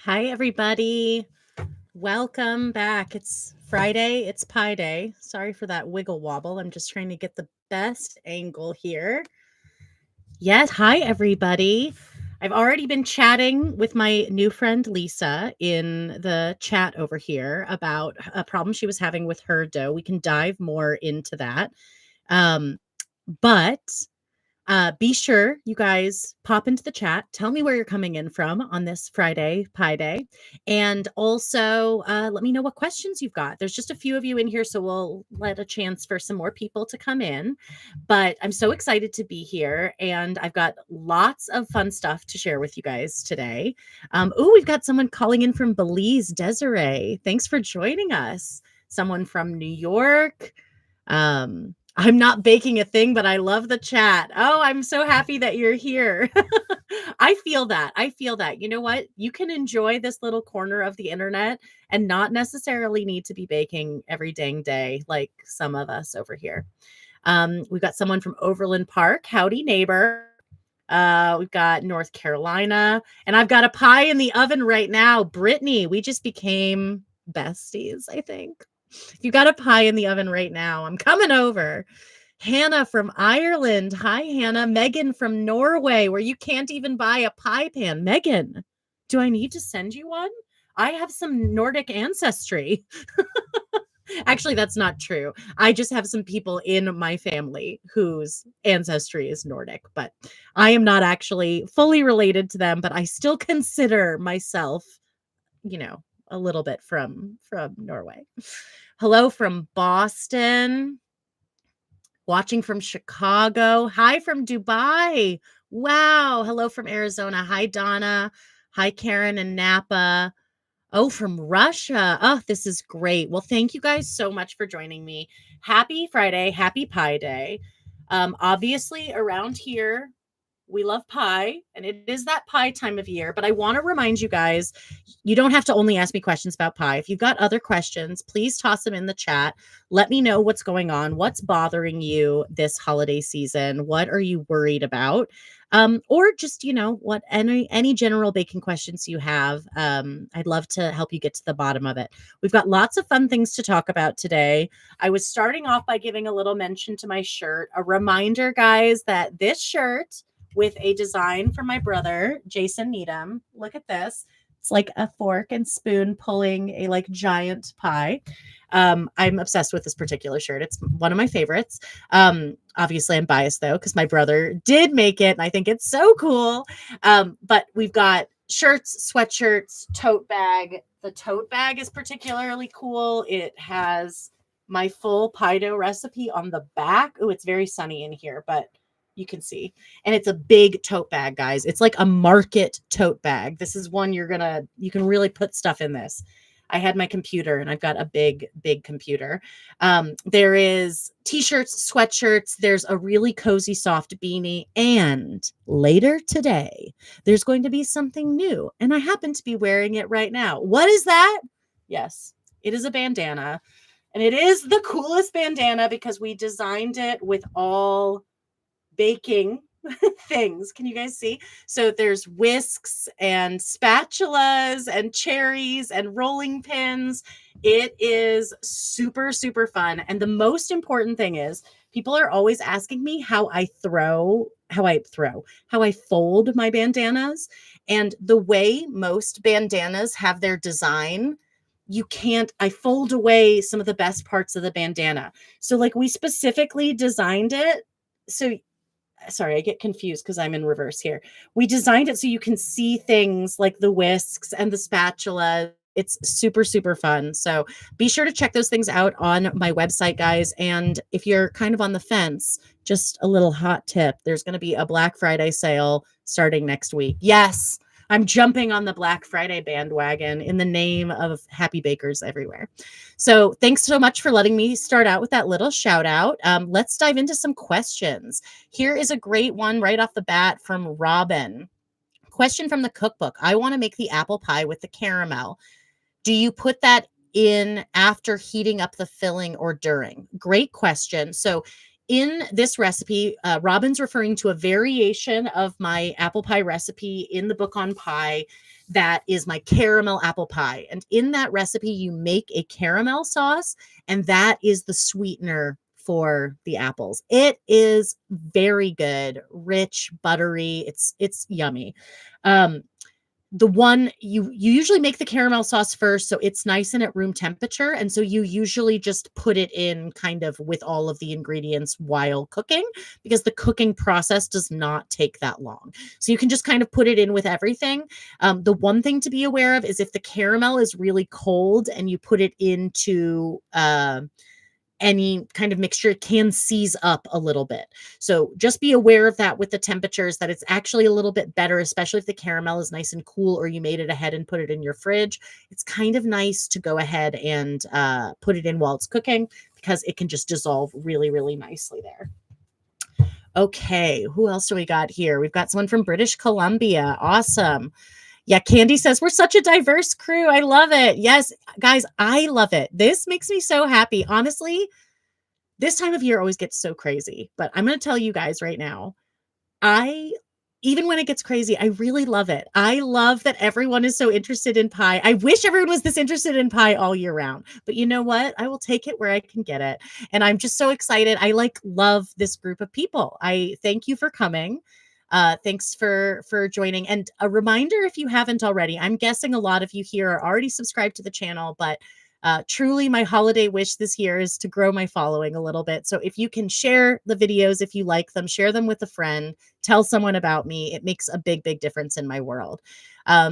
Hi, everybody. Welcome back. It's Friday. It's Pie Day. Sorry for that wiggle wobble. I'm just trying to get the best angle here. Yes. Hi, everybody. I've already been chatting with my new friend Lisa in the chat over here about a problem she was having with her dough. We can dive more into that. But be sure you guys pop into the chat. Tell me where you're coming in from on this Friday Pie Day. And also let me know what questions you've got. There's just a few of you in here, so we'll let a chance for some more people to come in. But I'm so excited to be here, and I've got lots of fun stuff to share with you guys today. We've got someone calling in from Belize, Desiree. Thanks for joining us. Someone from New York. I'm not baking a thing, but I love the chat. Oh, I'm so happy that you're here. I feel that. You know what? You can enjoy this little corner of the internet and not necessarily need to be baking every dang day like some of us over here. We've got someone from Overland Park. Howdy, neighbor. We've got North Carolina, and I've got a pie in the oven right now. Brittany, we just became besties, I think. If you got a pie in the oven right now, I'm coming over. Hannah from Ireland. Hi, Hannah. Megan from Norway, where you can't even buy a pie pan. Megan, do I need to send you one? I have some Nordic ancestry. Actually, that's not true. I just have some people in my family whose ancestry is Nordic, but I am not actually fully related to them, but I still consider myself, a little bit from Norway. Hello from Boston. Watching from Chicago. Hi from Dubai. Wow. Hello from Arizona. Hi, Donna. Hi, Karen and Napa. Oh, from Russia. Oh, this is great. Well, thank you guys so much for joining me. Happy Friday. Happy Pie Day. Obviously, around here, we love pie, and it is that pie time of year. But I want to remind you guys, you don't have to only ask me questions about pie. If you've got other questions, please toss them in the chat. Let me know what's going on, what's bothering you this holiday season, what are you worried about, or just what any general baking questions you have. I'd love to help you get to the bottom of it. We've got lots of fun things to talk about today. I was starting off by giving a little mention to my shirt. A reminder, guys, that this shirt with a design from my brother, Jason Needham. Look at this. It's like a fork and spoon pulling a giant pie. I'm obsessed with this particular shirt. It's one of my favorites. Obviously, I'm biased though, because my brother did make it, and I think it's so cool. But we've got shirts, sweatshirts, tote bag. The tote bag is particularly cool. It has my full pie dough recipe on the back. Oh, it's very sunny in here, but you can see. And it's a big tote bag, guys. It's like a market tote bag. This is one you can really put stuff in this. I had my computer, and I've got a big computer. There is t-shirts, sweatshirts. There's a really cozy soft beanie. And later today, there's going to be something new. And I happen to be wearing it right now. What is that? Yes, it is a bandana. And it is the coolest bandana because we designed it with all baking things. Can you guys see? So there's whisks and spatulas and cherries and rolling pins. It is super, super fun. And the most important thing is people are always asking me how I fold my bandanas. And the way most bandanas have their design, I fold away some of the best parts of the bandana. So we specifically designed it. So sorry, I get confused because I'm in reverse here. We designed it so you can see things like the whisks and the spatula. It's super, super fun. So be sure to check those things out on my website, guys. And if you're kind of on the fence, just a little hot tip. There's going to be a Black Friday sale starting next week. Yes, I'm jumping on the Black Friday bandwagon in the name of happy bakers everywhere. So thanks so much for letting me start out with that little shout out. Let's dive into some questions. Here is a great one right off the bat from Robin. Question from the cookbook. I want to make the apple pie with the caramel. Do you put that in after heating up the filling or during? Great question. So In this recipe, Robin's referring to a variation of my apple pie recipe in the book on pie that is my caramel apple pie. And in that recipe, you make a caramel sauce, and that is the sweetener for the apples. It is very good, rich, buttery. It's yummy. Um, the one you usually make the caramel sauce first, so it's nice and at room temperature, and so you usually just put it in kind of with all of the ingredients while cooking, because the cooking process does not take that long. So you can just kind of put it in with everything. The one thing to be aware of is if the caramel is really cold and you put it into any kind of mixture, it can seize up a little bit. So just be aware of that with the temperatures, that it's actually a little bit better, especially if the caramel is nice and cool or you made it ahead and put it in your fridge. It's kind of nice to go ahead and put it in while it's cooking, because it can just dissolve really, really nicely there. Okay, who else do we got here? We've got someone from British Columbia. Awesome. Yeah, Candy says, we're such a diverse crew. I love it. Yes, guys, I love it. This makes me so happy. Honestly, this time of year always gets so crazy. But I'm going to tell you guys right now, even when it gets crazy, I really love it. I love that everyone is so interested in pie. I wish everyone was this interested in pie all year round. But you know what? I will take it where I can get it. And I'm just so excited. I love this group of people. I thank you for coming. Thanks for joining. And a reminder, if you haven't already, I'm guessing a lot of you here are already subscribed to the channel, but truly my holiday wish this year is to grow my following a little bit. So if you can share the videos, if you like them, share them with a friend, tell someone about me. It makes a big, big difference in my world.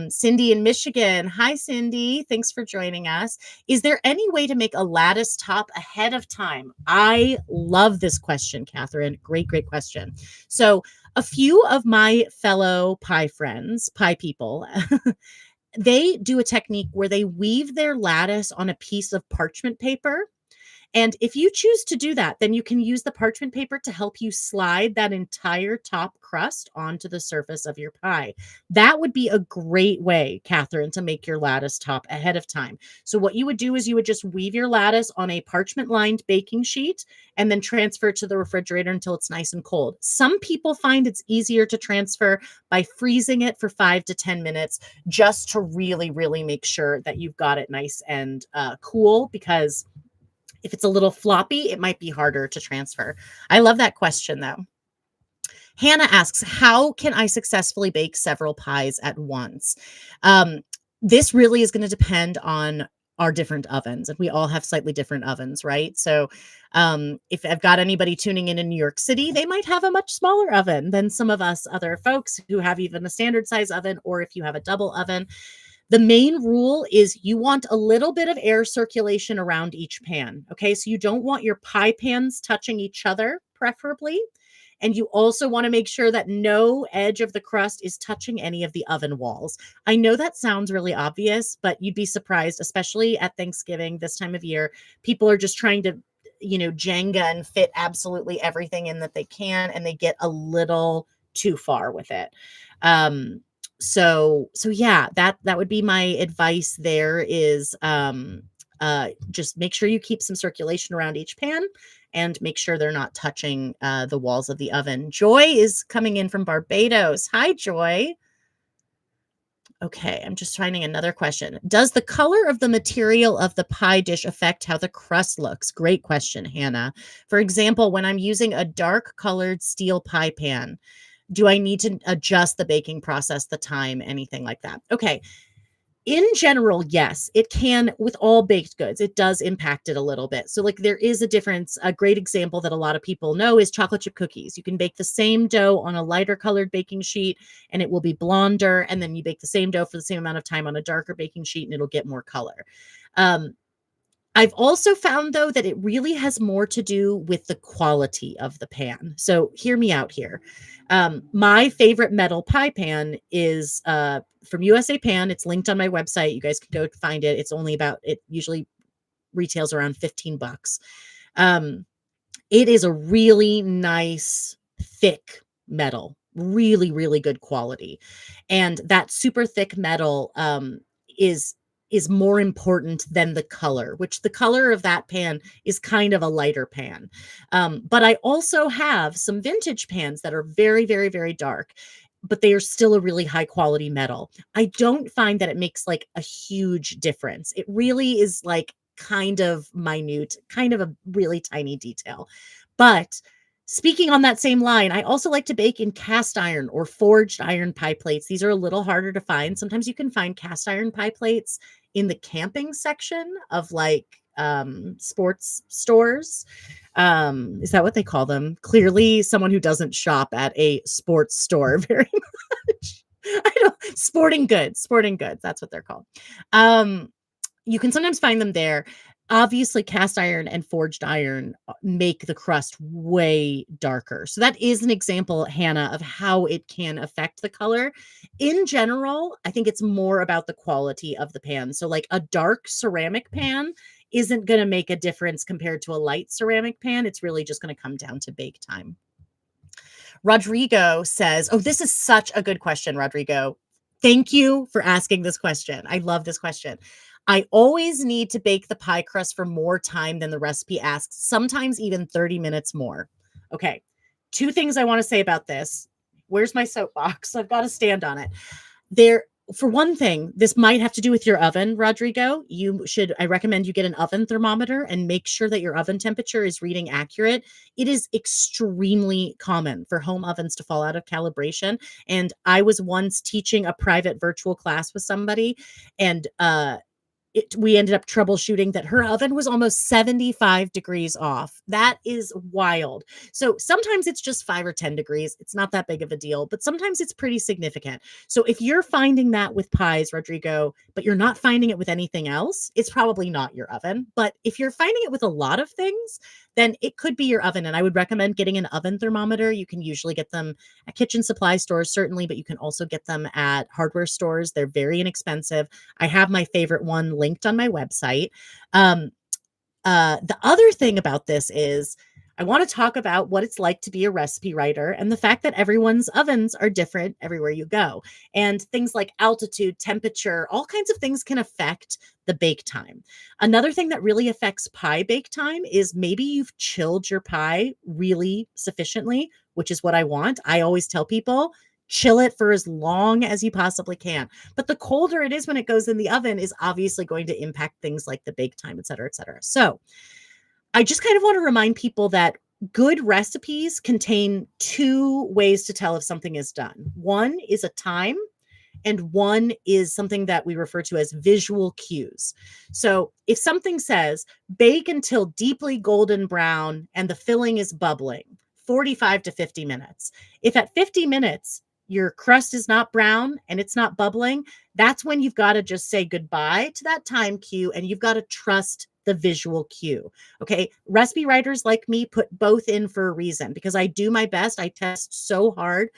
Cindy in Michigan. Hi, Cindy. Thanks for joining us. Is there any way to make a lattice top ahead of time? I love this question, Catherine. Great, great question. So a few of my fellow pie friends, pie people, they do a technique where they weave their lattice on a piece of parchment paper. And if you choose to do that, then you can use the parchment paper to help you slide that entire top crust onto the surface of your pie. That would be a great way, Catherine, to make your lattice top ahead of time. So what you would do is you would just weave your lattice on a parchment-lined baking sheet and then transfer it to the refrigerator until it's nice and cold. Some people find it's easier to transfer by freezing it for 5 to 10 minutes, just to really, really make sure that you've got it nice and cool, because if it's a little floppy, it might be harder to transfer. I love that question, though. Hannah asks, how can I successfully bake several pies at once? This really is going to depend on our different ovens, and we all have slightly different ovens, right? So if I've got anybody tuning in New York City, they might have a much smaller oven than some of us other folks who have even a standard size oven, or if you have a double oven. The main rule is you want a little bit of air circulation around each pan. Okay, so you don't want your pie pans touching each other, preferably. And you also want to make sure that no edge of the crust is touching any of the oven walls. I know that sounds really obvious, but you'd be surprised, especially at Thanksgiving, this time of year. People are just trying to, Jenga and fit absolutely everything in that they can, and they get a little too far with it. So yeah, that would be my advice there, is just make sure you keep some circulation around each pan and make sure they're not touching the walls of the oven. Joy is coming in from Barbados. Hi, Joy. Okay, I'm just finding another question. Does the color of the material of the pie dish affect how the crust looks? Great question, Hannah. For example, when I'm using a dark colored steel pie pan, do I need to adjust the baking process, the time, anything like that? Okay. In general, yes, it can. With all baked goods, it does impact it a little bit. So like there is a difference. A great example that a lot of people know is chocolate chip cookies. You can bake the same dough on a lighter colored baking sheet and it will be blonder. And then you bake the same dough for the same amount of time on a darker baking sheet and it'll get more color. I've also found, though, that it really has more to do with the quality of the pan. So hear me out here. My favorite metal pie pan is from USA Pan. It's linked on my website. You guys can go find it. It usually retails around $15. It is a really nice, thick metal, really, really good quality. And that super thick metal is more important than the color, which the color of that pan is kind of a lighter pan. But I also have some vintage pans that are very, very, very dark, but they are still a really high quality metal. I don't find that it makes like a huge difference. It really is like kind of minute, kind of a really tiny detail. But speaking on that same line, I also like to bake in cast iron or forged iron pie plates. These are a little harder to find. Sometimes you can find cast iron pie plates in the camping section of like sports stores. Is that what they call them? Clearly someone who doesn't shop at a sports store very much. I don't sporting goods, that's what they're called. You can sometimes find them there. Obviously, cast iron and forged iron make the crust way darker. So that is an example, Hannah, of how it can affect the color. In general, I think it's more about the quality of the pan. So like a dark ceramic pan isn't going to make a difference compared to a light ceramic pan. It's really just going to come down to bake time. Rodrigo says, oh, this is such a good question, Rodrigo. Thank you for asking this question. I love this question. I always need to bake the pie crust for more time than the recipe asks, sometimes even 30 minutes more. Okay, two things I want to say about this. Where's my soapbox? I've got to stand on it. For one thing, this might have to do with your oven, Rodrigo. I recommend you get an oven thermometer and make sure that your oven temperature is reading accurate. It is extremely common for home ovens to fall out of calibration. And I was once teaching a private virtual class with somebody, and we ended up troubleshooting that her oven was almost 75 degrees off. That is wild. So sometimes it's just 5 or 10 degrees. It's not that big of a deal, but sometimes it's pretty significant. So if you're finding that with pies, Rodrigo, but you're not finding it with anything else, it's probably not your oven. But if you're finding it with a lot of things, then it could be your oven. And I would recommend getting an oven thermometer. You can usually get them at kitchen supply stores, certainly, but you can also get them at hardware stores. They're very inexpensive. I have my favorite one linked on my website. The other thing about this is I want to talk about what it's like to be a recipe writer and the fact that everyone's ovens are different everywhere you go. And things like altitude, temperature, all kinds of things can affect the bake time. Another thing that really affects pie bake time is maybe you've chilled your pie really sufficiently, which is what I want. I always tell people, chill it for as long as you possibly can. But the colder it is when it goes in the oven is obviously going to impact things like the bake time, et cetera, et cetera. So I just kind of want to remind people that good recipes contain two ways to tell if something is done. One is a time, and one is something that we refer to as visual cues. So if something says bake until deeply golden brown and the filling is bubbling, 45 to 50 minutes. If at 50 minutes, your crust is not brown and it's not bubbling, that's when you've got to just say goodbye to that time cue and you've got to trust the visual cue. Okay. Recipe writers like me put both in for a reason because I do my best. I test so hard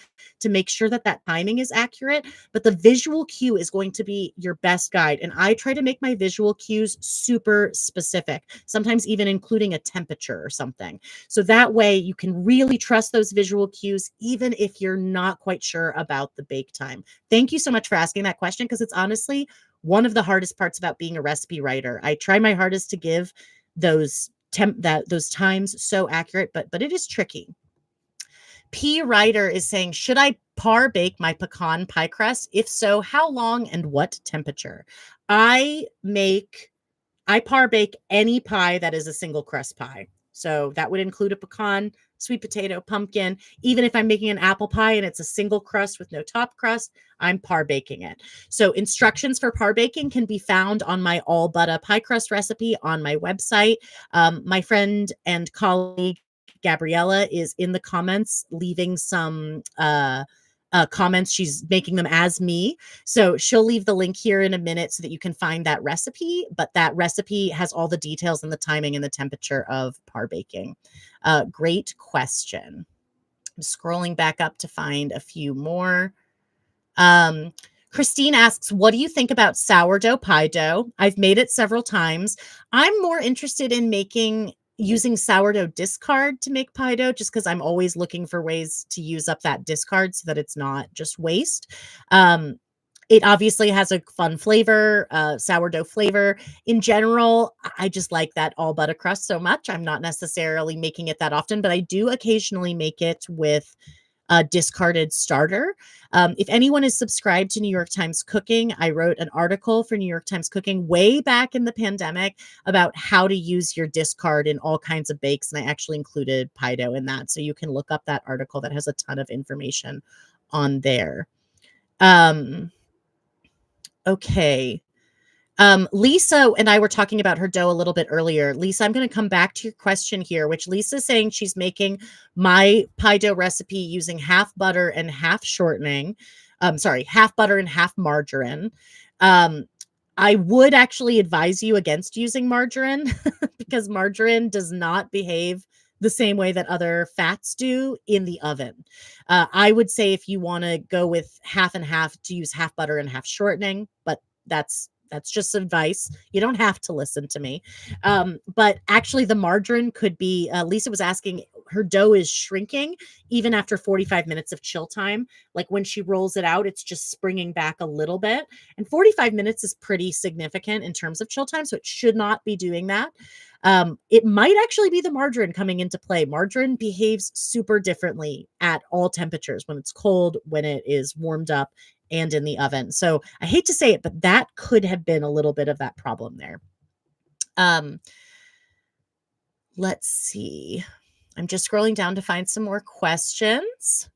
to make sure that that timing is accurate, but the visual cue is going to be your best guide. And I try to make my visual cues super specific, sometimes even including a temperature or something. So that way you can really trust those visual cues, even if you're not quite sure about the bake time. Thank you so much for asking that question because it's honestly one of the hardest parts about being a recipe writer. I try my hardest to give those times so accurate, but it is tricky. P Ryder is saying, should I par bake my pecan pie crust? If so, how long and what temperature? I par bake any pie that is a single crust pie. So that would include a pecan, sweet potato, pumpkin. Even if I'm making an apple pie and it's a single crust with no top crust, I'm par baking it. So instructions for par baking can be found on my all butter pie crust recipe on my website. My friend and colleague Gabriella is in the comments leaving some comments. She's making them as me. So she'll leave the link here in a minute so that you can find that recipe. But that recipe has all the details and the timing and the temperature of par baking. Great question. I'm scrolling back up to find a few more. Christine asks, what do you think about sourdough pie dough? I've made it several times. I'm more interested in using sourdough discard to make pie dough, just because I'm always looking for ways to use up that discard so that it's not just waste. It obviously has a fun flavor, sourdough flavor. In general, I just like that all butter crust so much. I'm not necessarily making it that often, but I do occasionally make it with a discarded starter. If anyone is subscribed to New York Times Cooking, I wrote an article for New York Times Cooking way back in the pandemic about how to use your discard in all kinds of bakes. And I actually included pie dough in that. So you can look up that article that has a ton of information on there. Um, okay. Lisa and I were talking about her dough a little bit earlier. Lisa, I'm going to come back to your question here, which Lisa's saying she's making my pie dough recipe using half butter and half shortening. Sorry, half butter and half margarine. Um, I would actually advise you against using margarine because margarine does not behave the same way that other fats do in the oven. I would say if you want to go with half and half, to use half butter and half shortening, but that's just advice. You don't have to listen to me. But actually, the margarine could be. Lisa was asking, her dough is shrinking even after 45 minutes of chill time. Like when she rolls it out, it's just springing back a little bit. And 45 minutes is pretty significant in terms of chill time, so it should not be doing that. It might actually be the margarine coming into play. Margarine behaves super differently at all temperatures, when it's cold, when it is warmed up, and in the oven. So I hate to say it, but that could have been a little bit of that problem there. Let's see. I'm just scrolling down to find some more questions.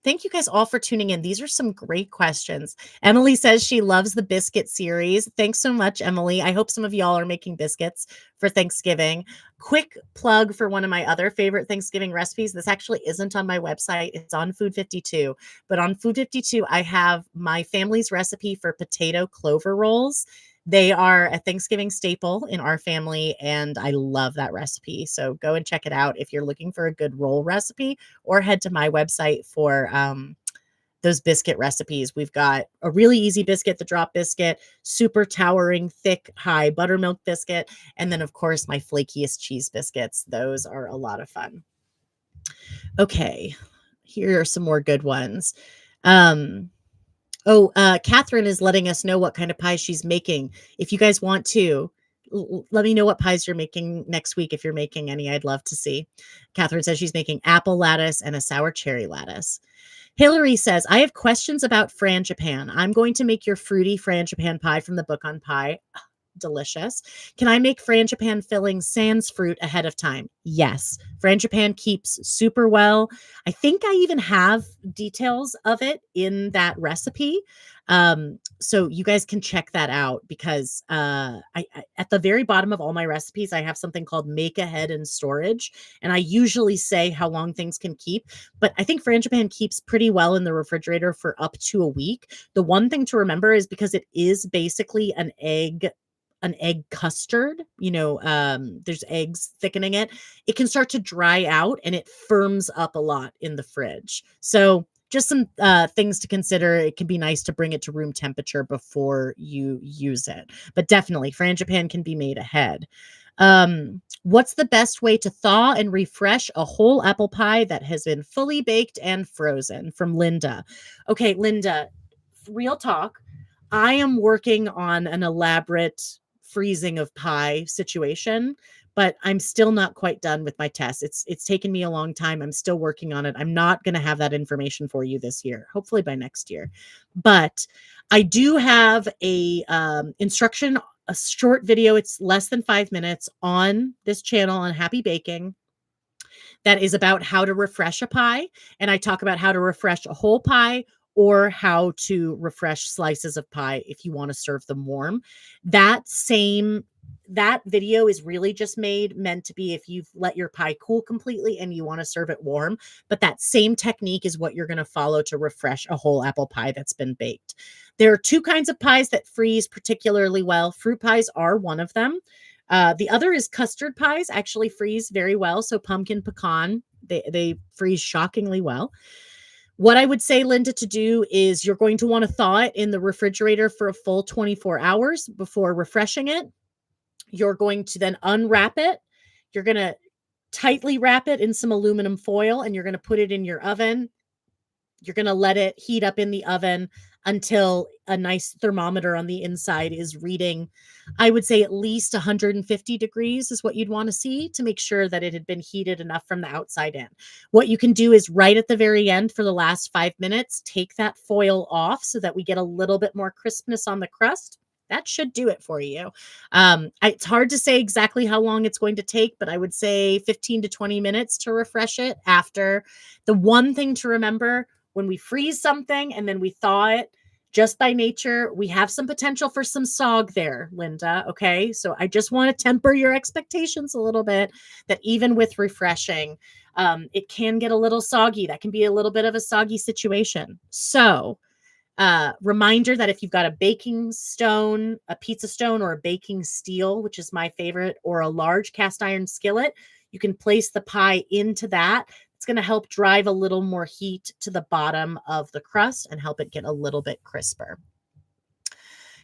Thank you guys all for tuning in. These are some great questions. Emily says she loves the biscuit series. Thanks so much, Emily. I hope some of y'all are making biscuits for Thanksgiving. Quick plug for one of my other favorite Thanksgiving recipes. This actually isn't on my website. It's on Food 52. But on Food 52, I have my family's recipe for potato clover rolls. They are a Thanksgiving staple in our family, and I love that recipe. So go and check it out if you're looking for a good roll recipe, or head to my website for those biscuit recipes. We've got a really easy biscuit, the drop biscuit, super towering, thick, high buttermilk biscuit, and then, of course, my flakiest cheese biscuits. Those are a lot of fun. Okay, here are some more good ones. Catherine is letting us know what kind of pie she's making. If you guys want to, let me know what pies you're making next week. If you're making any, I'd love to see. Catherine says she's making apple lattice and a sour cherry lattice. Hillary says, I have questions about frangipan. I'm going to make your fruity frangipan pie from the book on pie. Delicious. Can I make frangipan filling sans fruit ahead of time? Yes. Frangipan keeps super well. I think I even have details of it in that recipe. So you guys can check that out, because I at the very bottom of all my recipes, I have something called make ahead and storage. And I usually say how long things can keep, but I think frangipan keeps pretty well in the refrigerator for up to a week. The one thing to remember is, because it is basically an egg custard, there's eggs thickening it, it can start to dry out and it firms up a lot in the fridge. So just some things to consider. It can be nice to bring it to room temperature before you use it, but definitely frangipan can be made ahead. What's the best way to thaw and refresh a whole apple pie that has been fully baked and frozen? From Linda. Okay, Linda, real talk. I am working on an elaborate freezing of pie situation, but I'm still not quite done with my test. It's taken me a long time. I'm still working on it. I'm not going to have that information for you this year. Hopefully by next year. But I do have a instruction, a short video. It's less than 5 minutes on this channel on Happy Baking, that is about how to refresh a pie. And I talk about how to refresh a whole pie, or how to refresh slices of pie if you want to serve them warm. That video is really just meant to be if you've let your pie cool completely and you want to serve it warm. But that same technique is what you're going to follow to refresh a whole apple pie that's been baked. There are two kinds of pies that freeze particularly well. Fruit pies are one of them. The other is custard pies, actually freeze very well. So pumpkin, pecan, they freeze shockingly well. What I would say, Linda, to do is you're going to want to thaw it in the refrigerator for a full 24 hours before refreshing it. You're going to then unwrap it. You're going to tightly wrap it in some aluminum foil, and you're going to put it in your oven. You're going to let it heat up in the oven until a nice thermometer on the inside is reading, I would say at least 150 degrees is what you'd want to see to make sure that it had been heated enough from the outside in. What you can do is right at the very end for the last 5 minutes, take that foil off so that we get a little bit more crispness on the crust. That should do it for you. It's hard to say exactly how long it's going to take, but I would say 15 to 20 minutes to refresh it after. The one thing to remember when we freeze something and then we thaw it, just by nature, we have some potential for some sog there, Linda. Okay. So I just want to temper your expectations a little bit that even with refreshing, it can get a little soggy. That can be a little bit of a soggy situation. So, reminder that if you've got a baking stone, a pizza stone, or a baking steel, which is my favorite, or a large cast iron skillet, you can place the pie into that. It's going to help drive a little more heat to the bottom of the crust and help it get a little bit crisper.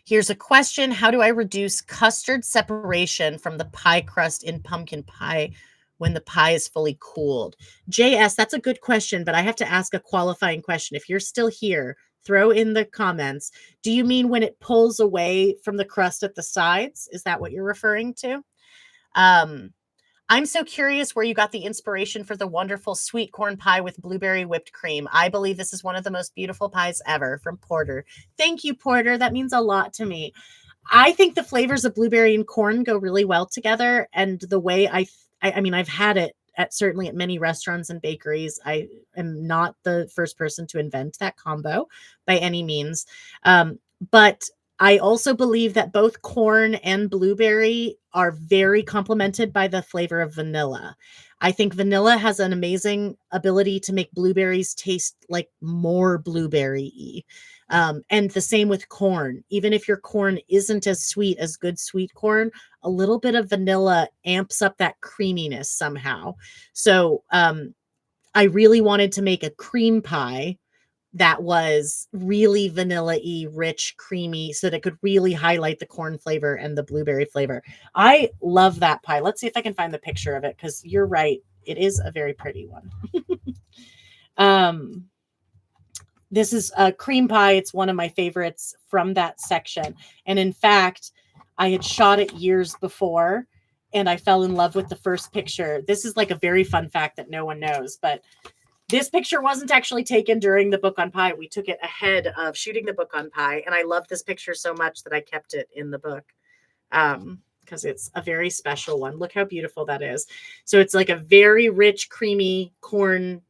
Here's a question. How do I reduce custard separation from the pie crust in pumpkin pie when the pie is fully cooled? JS, that's a good question, but I have to ask a qualifying question. If you're still here, throw in the comments. Do you mean when it pulls away from the crust at the sides? Is that what you're referring to? I'm so curious where you got the inspiration for the wonderful sweet corn pie with blueberry whipped cream. I believe this is one of the most beautiful pies ever, from Porter. Thank you, Porter. That means a lot to me. I think the flavors of blueberry and corn go really well together. And the way I mean, I've had it certainly at many restaurants and bakeries. I am not the first person to invent that combo by any means. But I also believe that both corn and blueberry are very complemented by the flavor of vanilla. I think vanilla has an amazing ability to make blueberries taste like more blueberry-y. And the same with corn. Even if your corn isn't as sweet as good sweet corn, a little bit of vanilla amps up that creaminess somehow. So I really wanted to make a cream pie that was really vanilla-y, rich, creamy, so that it could really highlight the corn flavor and the blueberry flavor. I love that pie. Let's see if I can find the picture of it, because you're right. It is a very pretty one. This is a cream pie. It's one of my favorites from that section. And in fact, I had shot it years before, and I fell in love with the first picture. This is like a very fun fact that no one knows, but this picture wasn't actually taken during the book on pie. We took it ahead of shooting the book on pie. And I love this picture so much that I kept it in the book because it's a very special one. Look how beautiful that is. So it's like a very rich, creamy corn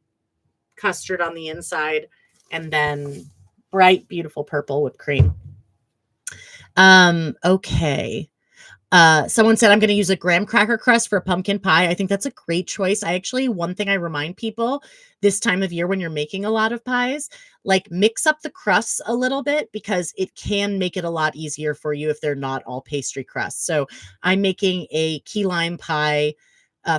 custard on the inside, and then bright, beautiful purple whipped cream. Okay. Someone said I'm going to use a graham cracker crust for a pumpkin pie. I think that's a great choice. One thing I remind people this time of year when you're making a lot of pies, like mix up the crusts a little bit, because it can make it a lot easier for you if they're not all pastry crusts. So I'm making a key lime pie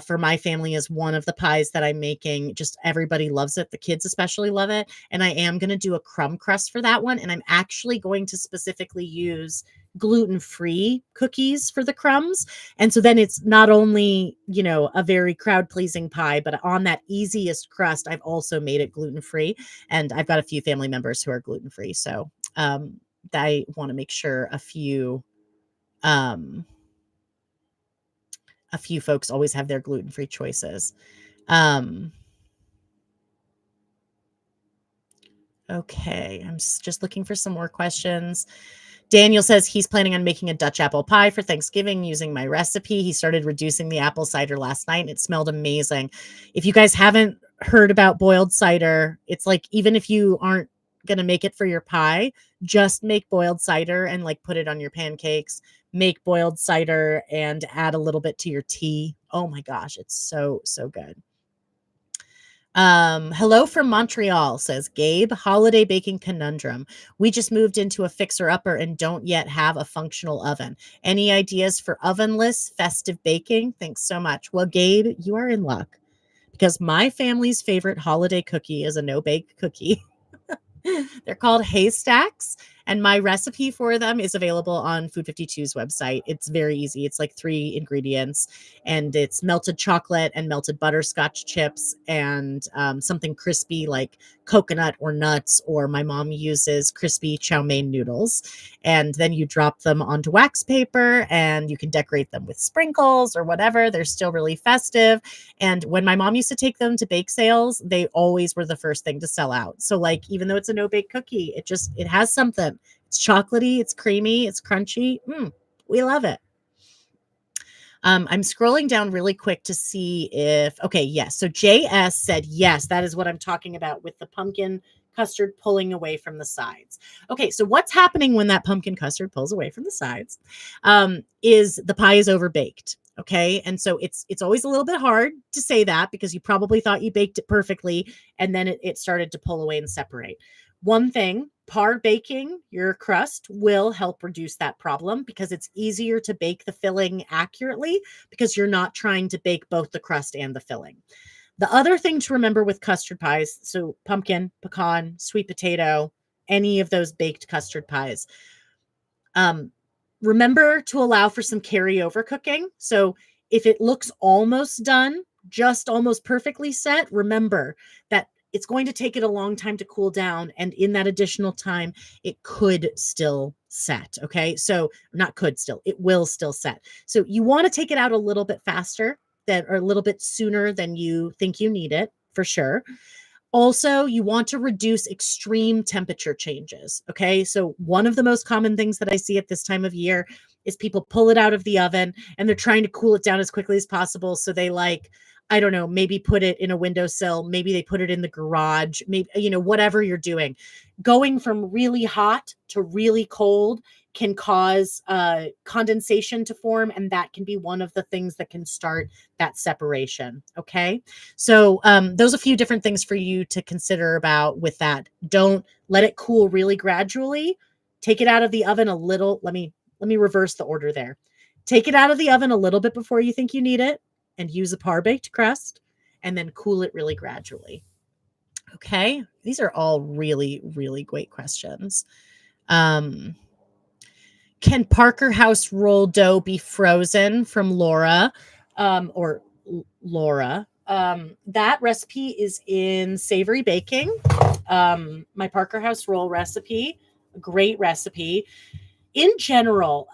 for my family as one of the pies that I'm making. Just everybody loves it. The kids especially love it. And I am going to do a crumb crust for that one. And I'm actually going to specifically use gluten-free cookies for the crumbs. And so then it's not only, a very crowd-pleasing pie, but on that easiest crust, I've also made it gluten-free. And I've got a few family members who are gluten-free. So I want to make sure a few folks always have their gluten-free choices. Okay, I'm just looking for some more questions. Daniel says he's planning on making a Dutch apple pie for Thanksgiving using my recipe. He started reducing the apple cider last night, and it smelled amazing. If you guys haven't heard about boiled cider, it's like, even if you aren't going to make it for your pie, just make boiled cider and put it on your pancakes. Make boiled cider and add a little bit to your tea. Oh my gosh, it's so, so good. Hello from Montreal, says Gabe. Holiday baking conundrum. We just moved into a fixer-upper and don't yet have a functional oven. Any ideas for ovenless festive baking? Thanks so much. Well, Gabe, you are in luck, because my family's favorite holiday cookie is a no-bake cookie. They're called haystacks, And my recipe for them is available on Food 52's website. It's very easy. It's like 3 ingredients, and it's melted chocolate and melted butterscotch chips and something crispy like coconut or nuts, or my mom uses crispy chow mein noodles. And then you drop them onto wax paper and you can decorate them with sprinkles or whatever. They're still really festive. And when my mom used to take them to bake sales, they always were the first thing to sell out. So like, even though it's a no bake cookie, it has something. It's chocolatey, it's creamy, it's crunchy. We love it. I'm scrolling down really quick to see if, okay, yes. So JS said, yes, that is what I'm talking about with the pumpkin custard pulling away from the sides. Okay, so what's happening when that pumpkin custard pulls away from the sides is the pie is overbaked. Okay, and so it's always a little bit hard to say that because you probably thought you baked it perfectly and then it started to pull away and separate. One thing, par baking your crust will help reduce that problem because it's easier to bake the filling accurately because you're not trying to bake both the crust and the filling. The other thing to remember with custard pies, so pumpkin, pecan, sweet potato, any of those baked custard pies, remember to allow for some carryover cooking. So if it looks almost done, just almost perfectly set, remember that it's going to take it a long time to cool down. And in that additional time, it could still set. Okay. So not could still, it will still set. So you want to take it out a little bit faster or a little bit sooner than you think you need it, for sure. Also, you want to reduce extreme temperature changes. Okay. So, one of the most common things that I see at this time of year is people pull it out of the oven and they're trying to cool it down as quickly as possible. So, they I don't know, maybe put it in a windowsill, maybe they put it in the garage, maybe, whatever you're doing. Going from really hot to really cold can cause condensation to form, and that can be one of the things that can start that separation. Okay. So those are a few different things for you to consider about with that. Don't let it cool really gradually. Take it out of the oven a little. Let me reverse the order there. Take it out of the oven a little bit before you think you need it and use a par baked crust, and then cool it really gradually. Okay. These are all really, really great questions. Can Parker House roll dough be frozen from Laura or Laura? That recipe is in Savory Baking. My Parker House roll recipe, great recipe. In general,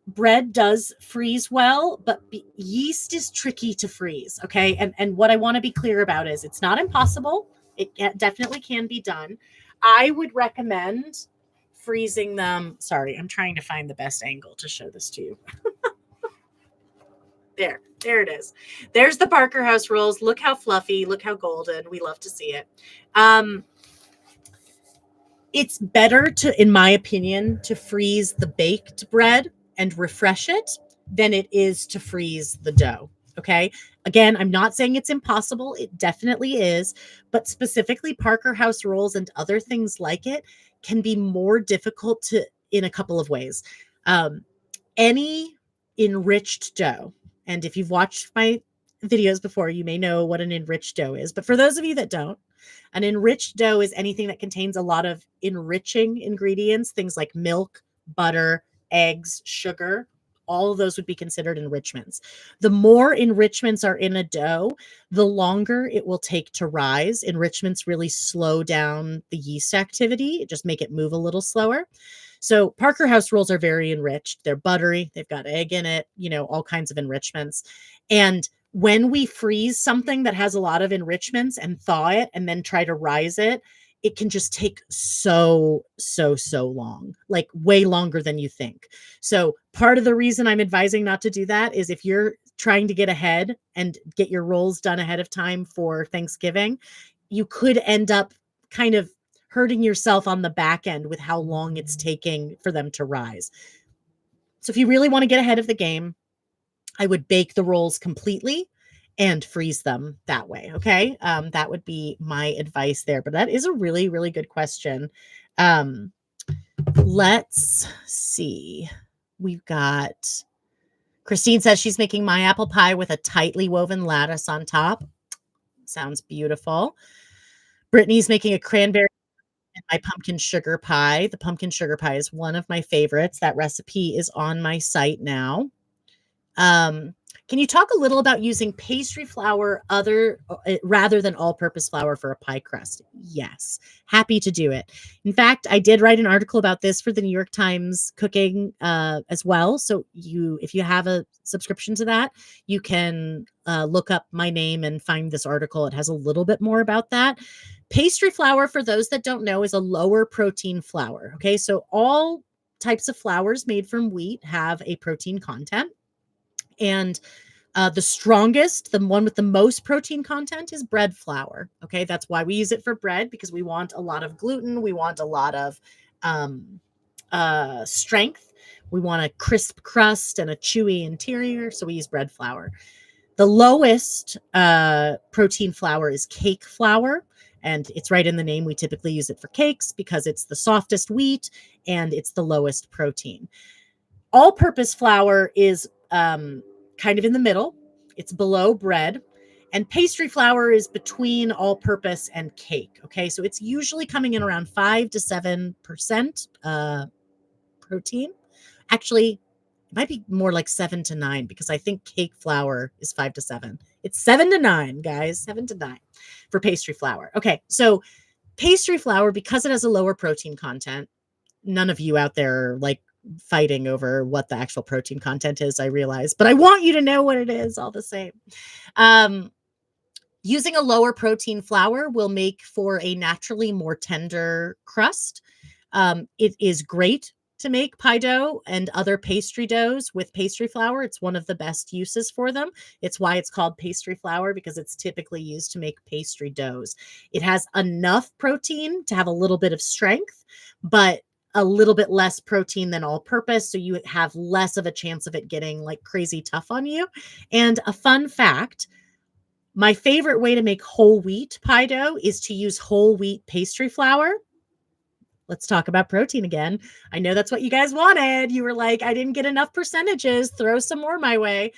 bread does freeze well, but yeast is tricky to freeze. Okay. And what I want to be clear about is it's not impossible. It definitely can be done. I would recommend freezing them. Sorry, I'm trying to find the best angle to show this to you. There it is. There's the Parker House rolls. Look how fluffy, look how golden. We love to see it. It's better to, in my opinion, to freeze the baked bread and refresh it than it is to freeze the dough. Okay. Again, I'm not saying it's impossible. It definitely is. But specifically, Parker House rolls and other things like it can be more difficult to in a couple of ways. Any enriched dough, and if you've watched my videos before, you may know what an enriched dough is. But for those of you that don't, an enriched dough is anything that contains a lot of enriching ingredients, things like milk, butter, eggs, sugar. All of those would be considered enrichments. The more enrichments are in a dough, the longer it will take to rise. Enrichments really slow down the yeast activity, just make it move a little slower. So Parker House rolls are very enriched. They're buttery. They've got egg in it, all kinds of enrichments. And when we freeze something that has a lot of enrichments and thaw it and then try to rise it, it can just take so long, like way longer than you think. So part of the reason I'm advising not to do that is if you're trying to get ahead and get your rolls done ahead of time for Thanksgiving, you could end up kind of hurting yourself on the back end with how long it's taking for them to rise. So if you really want to get ahead of the game, I would bake the rolls completely and freeze them that way. Okay. That would be my advice there. But that is a really, really good question. Let's see. We've got Christine says she's making my apple pie with a tightly woven lattice on top. Sounds beautiful. Brittany's making a cranberry my pumpkin sugar pie. The pumpkin sugar pie is one of my favorites. That recipe is on my site now. Um, can you talk a little about using pastry flour rather than all-purpose flour for a pie crust? Yes, happy to do it. In fact, I did write an article about this for the New York Times Cooking as well. So if you have a subscription to that, you can look up my name and find this article. It has a little bit more about that. Pastry flour, for those that don't know, is a lower protein flour. Okay, so all types of flours made from wheat have a protein content. And the strongest, the one with the most protein content is bread flour. Okay. That's why we use it for bread, because we want a lot of gluten. We want a lot of strength. We want a crisp crust and a chewy interior. So we use bread flour. The lowest protein flour is cake flour. And it's right in the name. We typically use it for cakes because it's the softest wheat and it's the lowest protein. All-purpose flour is kind of in the middle. It's below bread. And pastry flour is between all-purpose and cake. Okay, so it's usually coming in around 5 to 7% protein. Actually, it might be more like 7 to 9 because I think cake flour is 5 to 7. It's 7 to 9, guys, 7 to 9 for pastry flour. Okay, so pastry flour, because it has a lower protein content, none of you out there are like fighting over what the actual protein content is, I realize, but I want you to know what it is all the same. Using a lower protein flour will make for a naturally more tender crust. It is great to make pie dough and other pastry doughs with pastry flour. It's one of the best uses for them. It's why it's called pastry flour, because it's typically used to make pastry doughs. It has enough protein to have a little bit of strength, but a little bit less protein than all purpose. So you have less of a chance of it getting like crazy tough on you. And a fun fact, my favorite way to make whole wheat pie dough is to use whole wheat pastry flour. Let's talk about protein again. I know that's what you guys wanted. You were like, I didn't get enough percentages. Throw some more my way.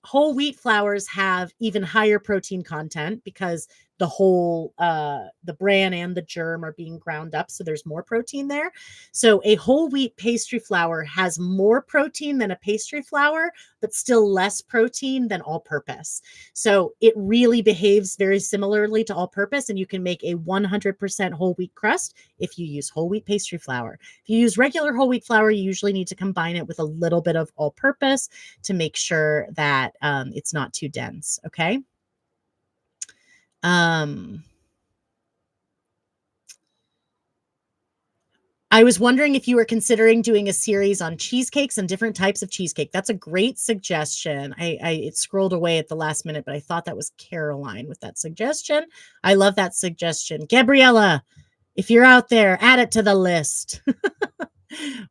Whole wheat flours have even higher protein content because the whole, the bran and the germ are being ground up. So there's more protein there. So a whole wheat pastry flour has more protein than a pastry flour, but still less protein than all purpose. So it really behaves very similarly to all purpose. And you can make a 100% whole wheat crust if you use whole wheat pastry flour. If you use regular whole wheat flour, you usually need to combine it with a little bit of all purpose to make sure that it's not too dense. Okay. I was wondering if you were considering doing a series on cheesecakes and different types of cheesecake. That's a great suggestion. It scrolled away at the last minute, but I thought that was Caroline with that suggestion. I love that suggestion. Gabriella, if you're out there, add it to the list.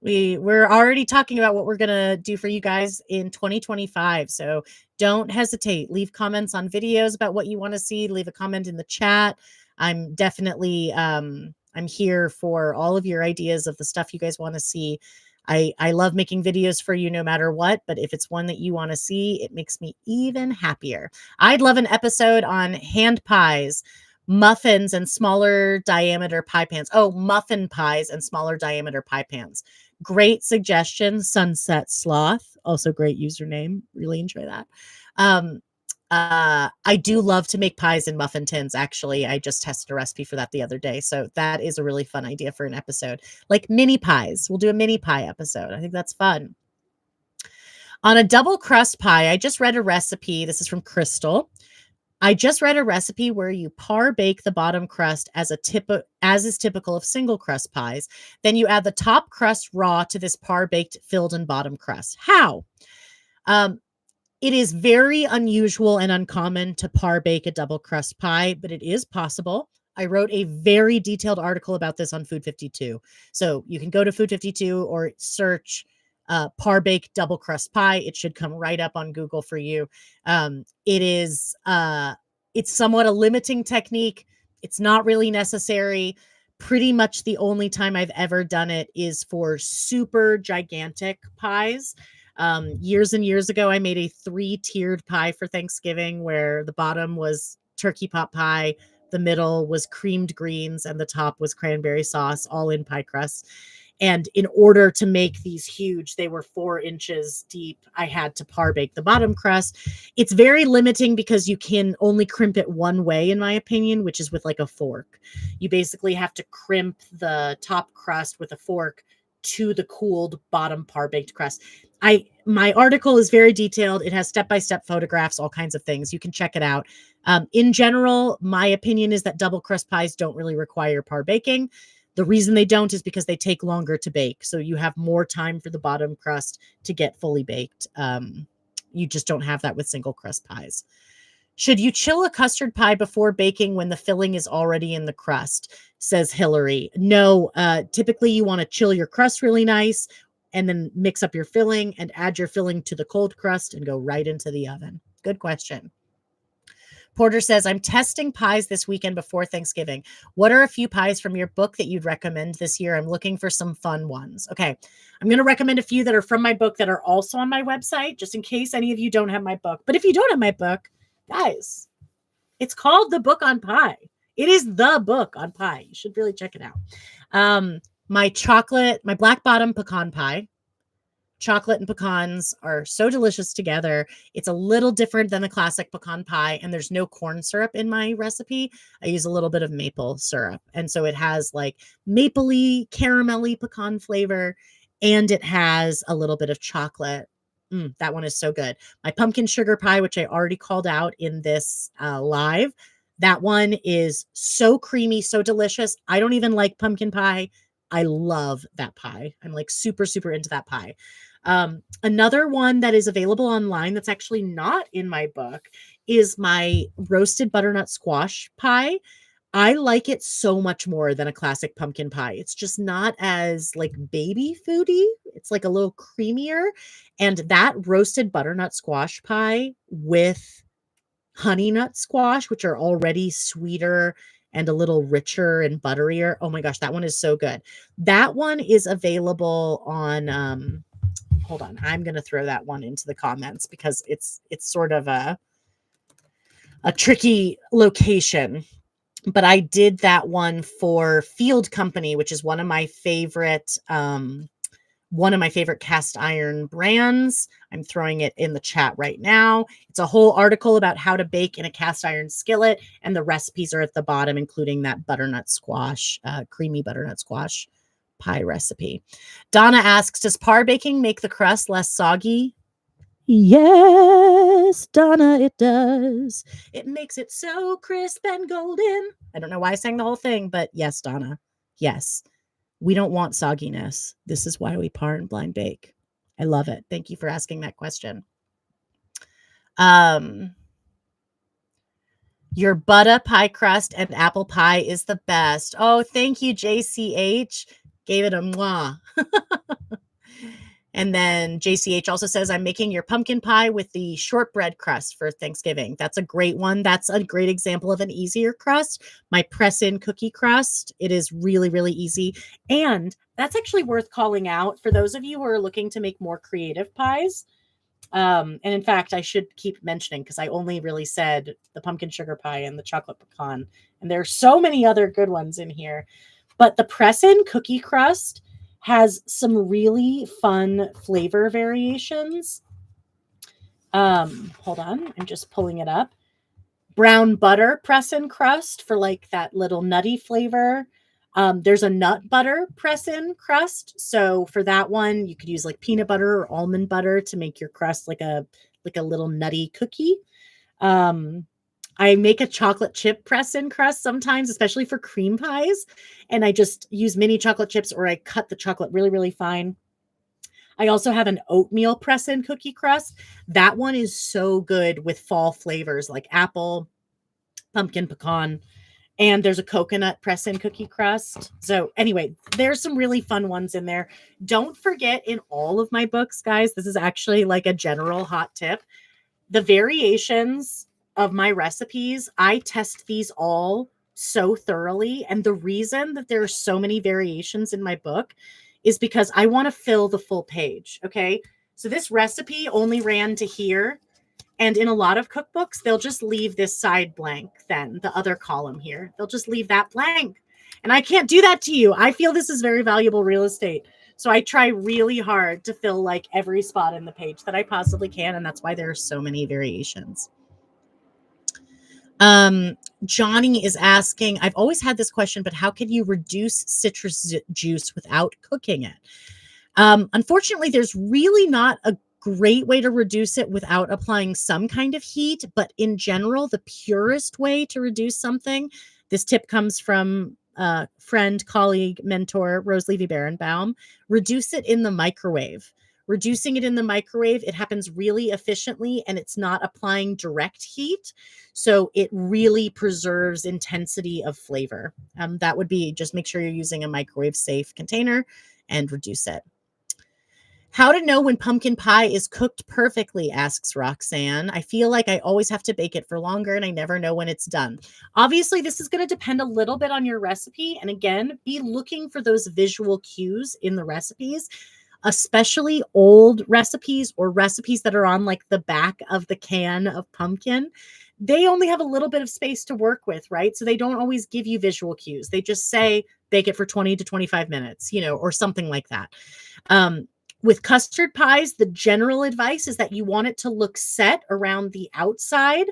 We're already talking about what we're going to do for you guys in 2025. So don't hesitate. Leave comments on videos about what you want to see. Leave a comment in the chat. I'm definitely I'm here for all of your ideas of the stuff you guys want to see. I love making videos for you no matter what, but if it's one that you want to see, it makes me even happier. I'd love an episode on hand pies, muffins, and smaller diameter pie pans. Oh, muffin pies and smaller diameter pie pans. Great suggestion. Sunset Sloth, also great username. Really enjoy that. I do love to make pies in muffin tins. Actually, I just tested a recipe for that the other day. So that is a really fun idea for an episode. Like mini pies. We'll do a mini pie episode. I think that's fun. On a double crust pie, I just read a recipe. This is from Crystal. I just read a recipe where you par bake the bottom crust as is typical of single crust pies. Then you add the top crust raw to this par baked filled and bottom crust. How? It is very unusual and uncommon to par bake a double crust pie, but it is possible. I wrote a very detailed article about this on Food 52. So you can go to Food 52 or search par bake double crust pie. It should come right up on Google for you. It's somewhat a limiting technique. It's not really necessary. Pretty much the only time I've ever done it is for super gigantic pies. Years and years ago, I made a 3-tiered pie for Thanksgiving where the bottom was turkey pot pie, the middle was creamed greens, and the top was cranberry sauce, all in pie crust. And in order to make these huge, they were 4 inches deep, I had to par bake the bottom crust. It's very limiting because you can only crimp it one way, in my opinion, which is with like a fork. You basically have to crimp the top crust with a fork to the cooled bottom par baked crust. My article is very detailed. It has step-by-step photographs, all kinds of things. You can check it out. In general, my opinion is that double crust pies don't really require par baking. The reason they don't is because they take longer to bake. So you have more time for the bottom crust to get fully baked. You just don't have that with single crust pies. Should you chill a custard pie before baking when the filling is already in the crust? Says Hillary. No, typically you want to chill your crust really nice and then mix up your filling and add your filling to the cold crust and go right into the oven. Good question. Porter says, I'm testing pies this weekend before Thanksgiving. What are a few pies from your book that you'd recommend this year? I'm looking for some fun ones. Okay. I'm going to recommend a few that are from my book that are also on my website, just in case any of you don't have my book. But if you don't have my book, guys, it's called The Book on Pie. It is the book on pie. You should really check it out. My black bottom pecan pie. Chocolate and pecans are so delicious together. It's a little different than the classic pecan pie, and there's no corn syrup in my recipe. I use a little bit of maple syrup. And so it has like mapley, caramelly pecan flavor, and it has a little bit of chocolate. That one is so good. My pumpkin sugar pie, which I already called out in this live, that one is so creamy, so delicious. I don't even like pumpkin pie. I love that pie. I'm like super, super into that pie. Another one that is available online that's actually not in my book is my roasted butternut squash pie. I like it so much more than a classic pumpkin pie. It's just not as like baby foody. It's like a little creamier. And that roasted butternut squash pie with honey nut squash, which are already sweeter and a little richer and butterier. Oh my gosh, that one is so good. That one is available on hold on. I'm going to throw that one into the comments because it's sort of a tricky location. But I did that one for Field Company, which is one of my favorite cast iron brands. I'm throwing it in the chat right now. It's a whole article about how to bake in a cast iron skillet, and the recipes are at the bottom, including that butternut squash, creamy butternut squash pie recipe. Donna asks, does par baking make the crust less soggy? Yes, Donna, it does. It makes it so crisp and golden. I don't know why I sang the whole thing, but yes, Donna. Yes. We don't want sogginess. This is why we par and blind bake. I love it. Thank you for asking that question. Your butter pie crust and apple pie is the best. Oh, thank you, JCH. Gave it a mwah. And then JCH also says, I'm making your pumpkin pie with the shortbread crust for Thanksgiving. That's a great one. That's a great example of an easier crust. My press-in cookie crust. It is really, really easy. And that's actually worth calling out for those of you who are looking to make more creative pies. And in fact, I should keep mentioning because I only really said the pumpkin sugar pie and the chocolate pecan. And there are so many other good ones in here. But the press-in cookie crust has some really fun flavor variations. Hold on. I'm just pulling it up. Brown butter press-in crust for like that little nutty flavor. There's a nut butter press-in crust. So for that one, you could use like peanut butter or almond butter to make your crust like a little nutty cookie. I make a chocolate chip press-in crust sometimes, especially for cream pies. And I just use mini chocolate chips or I cut the chocolate really, really fine. I also have an oatmeal press-in cookie crust. That one is so good with fall flavors like apple, pumpkin, pecan, and there's a coconut press-in cookie crust. So anyway, there's some really fun ones in there. Don't forget, in all of my books, guys, this is actually like a general hot tip. The variations of my recipes, I test these all so thoroughly. And the reason that there are so many variations in my book is because I want to fill the full page. Okay. So this recipe only ran to here. And in a lot of cookbooks, they'll just leave this side blank, then the other column here. They'll just leave that blank. And I can't do that to you. I feel this is very valuable real estate. So I try really hard to fill like every spot in the page that I possibly can. And that's why there are so many variations. Johnny is asking, I've always had this question, but how can you reduce citrus juice without cooking it? Unfortunately, there's really not a great way to reduce it without applying some kind of heat. But in general, the purest way to reduce something, this tip comes from friend, colleague, mentor, Rose Levy Berenbaum, reduce it in the microwave. Reducing it in the microwave, it happens really efficiently and it's not applying direct heat. So it really preserves intensity of flavor. That would be, just make sure you're using a microwave safe container and reduce it. How to know when pumpkin pie is cooked perfectly, asks Roxanne. I feel like I always have to bake it for longer and I never know when it's done. Obviously, this is going to depend a little bit on your recipe. And again, be looking for those visual cues in the recipes, especially old recipes or recipes that are on like the back of the can of pumpkin. They only have a little bit of space to work with, right? So they don't always give you visual cues. They just say, bake it for 20 to 25 minutes, or something like that. With custard pies, the general advice is that you want it to look set around the outside,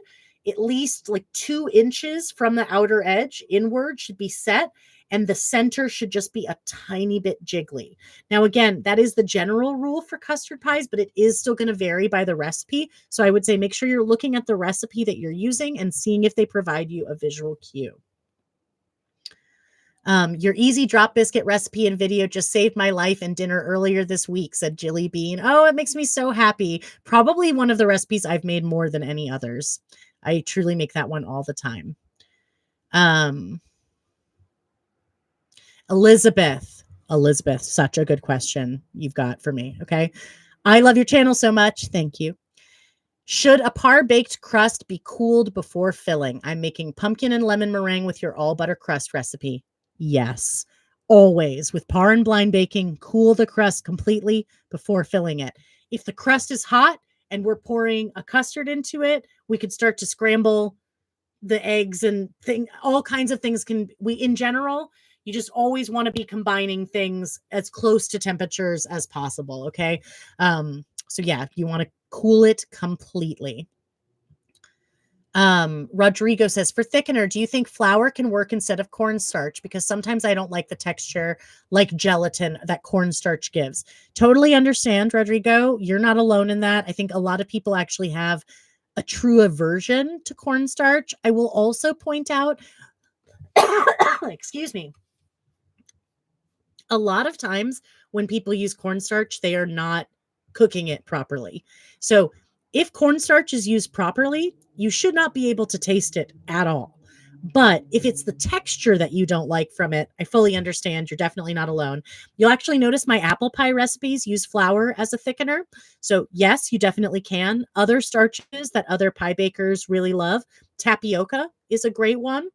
at least like 2 inches from the outer edge inward should be set. And the center should just be a tiny bit jiggly. Now, again, that is the general rule for custard pies, but it is still going to vary by the recipe. So I would say make sure you're looking at the recipe that you're using and seeing if they provide you a visual cue. Your easy drop biscuit recipe and video just saved my life and dinner earlier this week, said Jilly Bean. Oh, it makes me so happy. Probably one of the recipes I've made more than any others. I truly make that one all the time. Elizabeth, such a good question you've got for me. Okay. I love your channel so much. Thank you. Should a par-baked crust be cooled before filling? I'm making pumpkin and lemon meringue with your all-butter crust recipe. Yes, always. With par and blind baking, cool the crust completely before filling it. If the crust is hot and we're pouring a custard into it, we could start to scramble the eggs and all kinds of things in general, you just always want to be combining things as close to temperatures as possible. Okay. So yeah, you want to cool it completely. Rodrigo says, for thickener, do you think flour can work instead of cornstarch? Because sometimes I don't like the texture like gelatin that cornstarch gives. Totally understand, Rodrigo. You're not alone in that. I think a lot of people actually have a true aversion to cornstarch. I will also point out, excuse me, a lot of times when people use cornstarch, they are not cooking it properly. So if cornstarch is used properly, you should not be able to taste it at all. But if it's the texture that you don't like from it, I fully understand. You're definitely not alone. You'll actually notice my apple pie recipes use flour as a thickener. So yes, you definitely can. Other starches that other pie bakers really love, tapioca is a great one.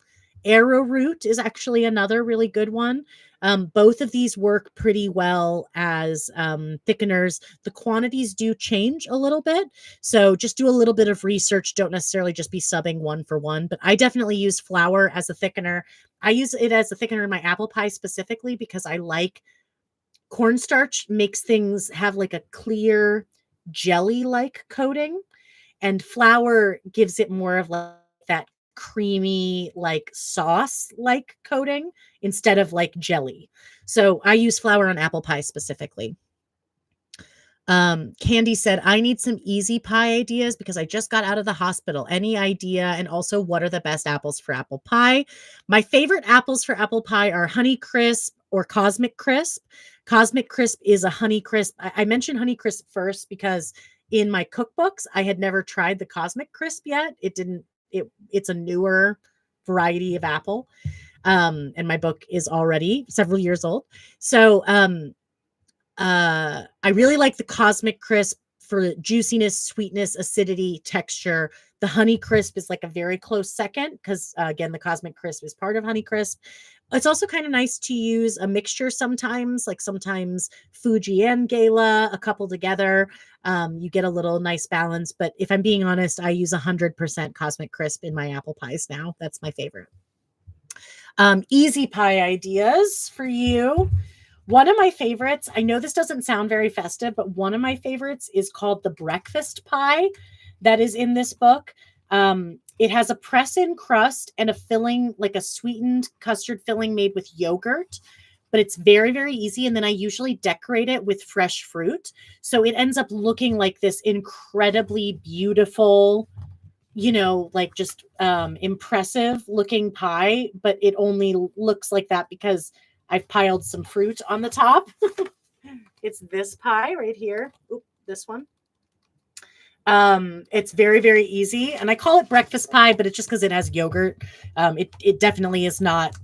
Arrowroot is actually another really good one. Both of these work pretty well as thickeners. The quantities do change a little bit. So just do a little bit of research. Don't necessarily just be subbing one for one, but I definitely use flour as a thickener. I use it as a thickener in my apple pie specifically because I like cornstarch makes things have like a clear jelly-like coating, and flour gives it more of like that creamy, like sauce-like coating instead of like jelly. So I use flour on apple pie specifically. Candy said, I need some easy pie ideas because I just got out of the hospital. Any idea? And also, what are the best apples for apple pie? My favorite apples for apple pie are Honey Crisp or Cosmic Crisp. Cosmic Crisp is a Honey Crisp. I mentioned Honey Crisp first because in my cookbooks, I had never tried the Cosmic Crisp yet. It's a newer variety of apple. And my book is already several years old. So, I really like the Cosmic Crisp for juiciness, sweetness, acidity, texture. The Honey Crisp is like a very close second because, again, the Cosmic Crisp is part of Honey Crisp. It's also kind of nice to use a mixture sometimes, like sometimes Fuji and Gala, a couple together. You get a little nice balance. But if I'm being honest, I use 100% Cosmic Crisp in my apple pies now. That's my favorite. Easy pie ideas for you. One of my favorites, I know this doesn't sound very festive, but one of my favorites is called the breakfast pie that is in this book. It has a press-in crust and a filling, like a sweetened custard filling made with yogurt, but it's very, very easy. And then I usually decorate it with fresh fruit. So it ends up looking like this incredibly beautiful, like just impressive looking pie, but it only looks like that because I've piled some fruit on the top. It's this pie right here. Oop, this one. It's very, very easy. And I call it breakfast pie, but it's just because it has yogurt. It definitely is not,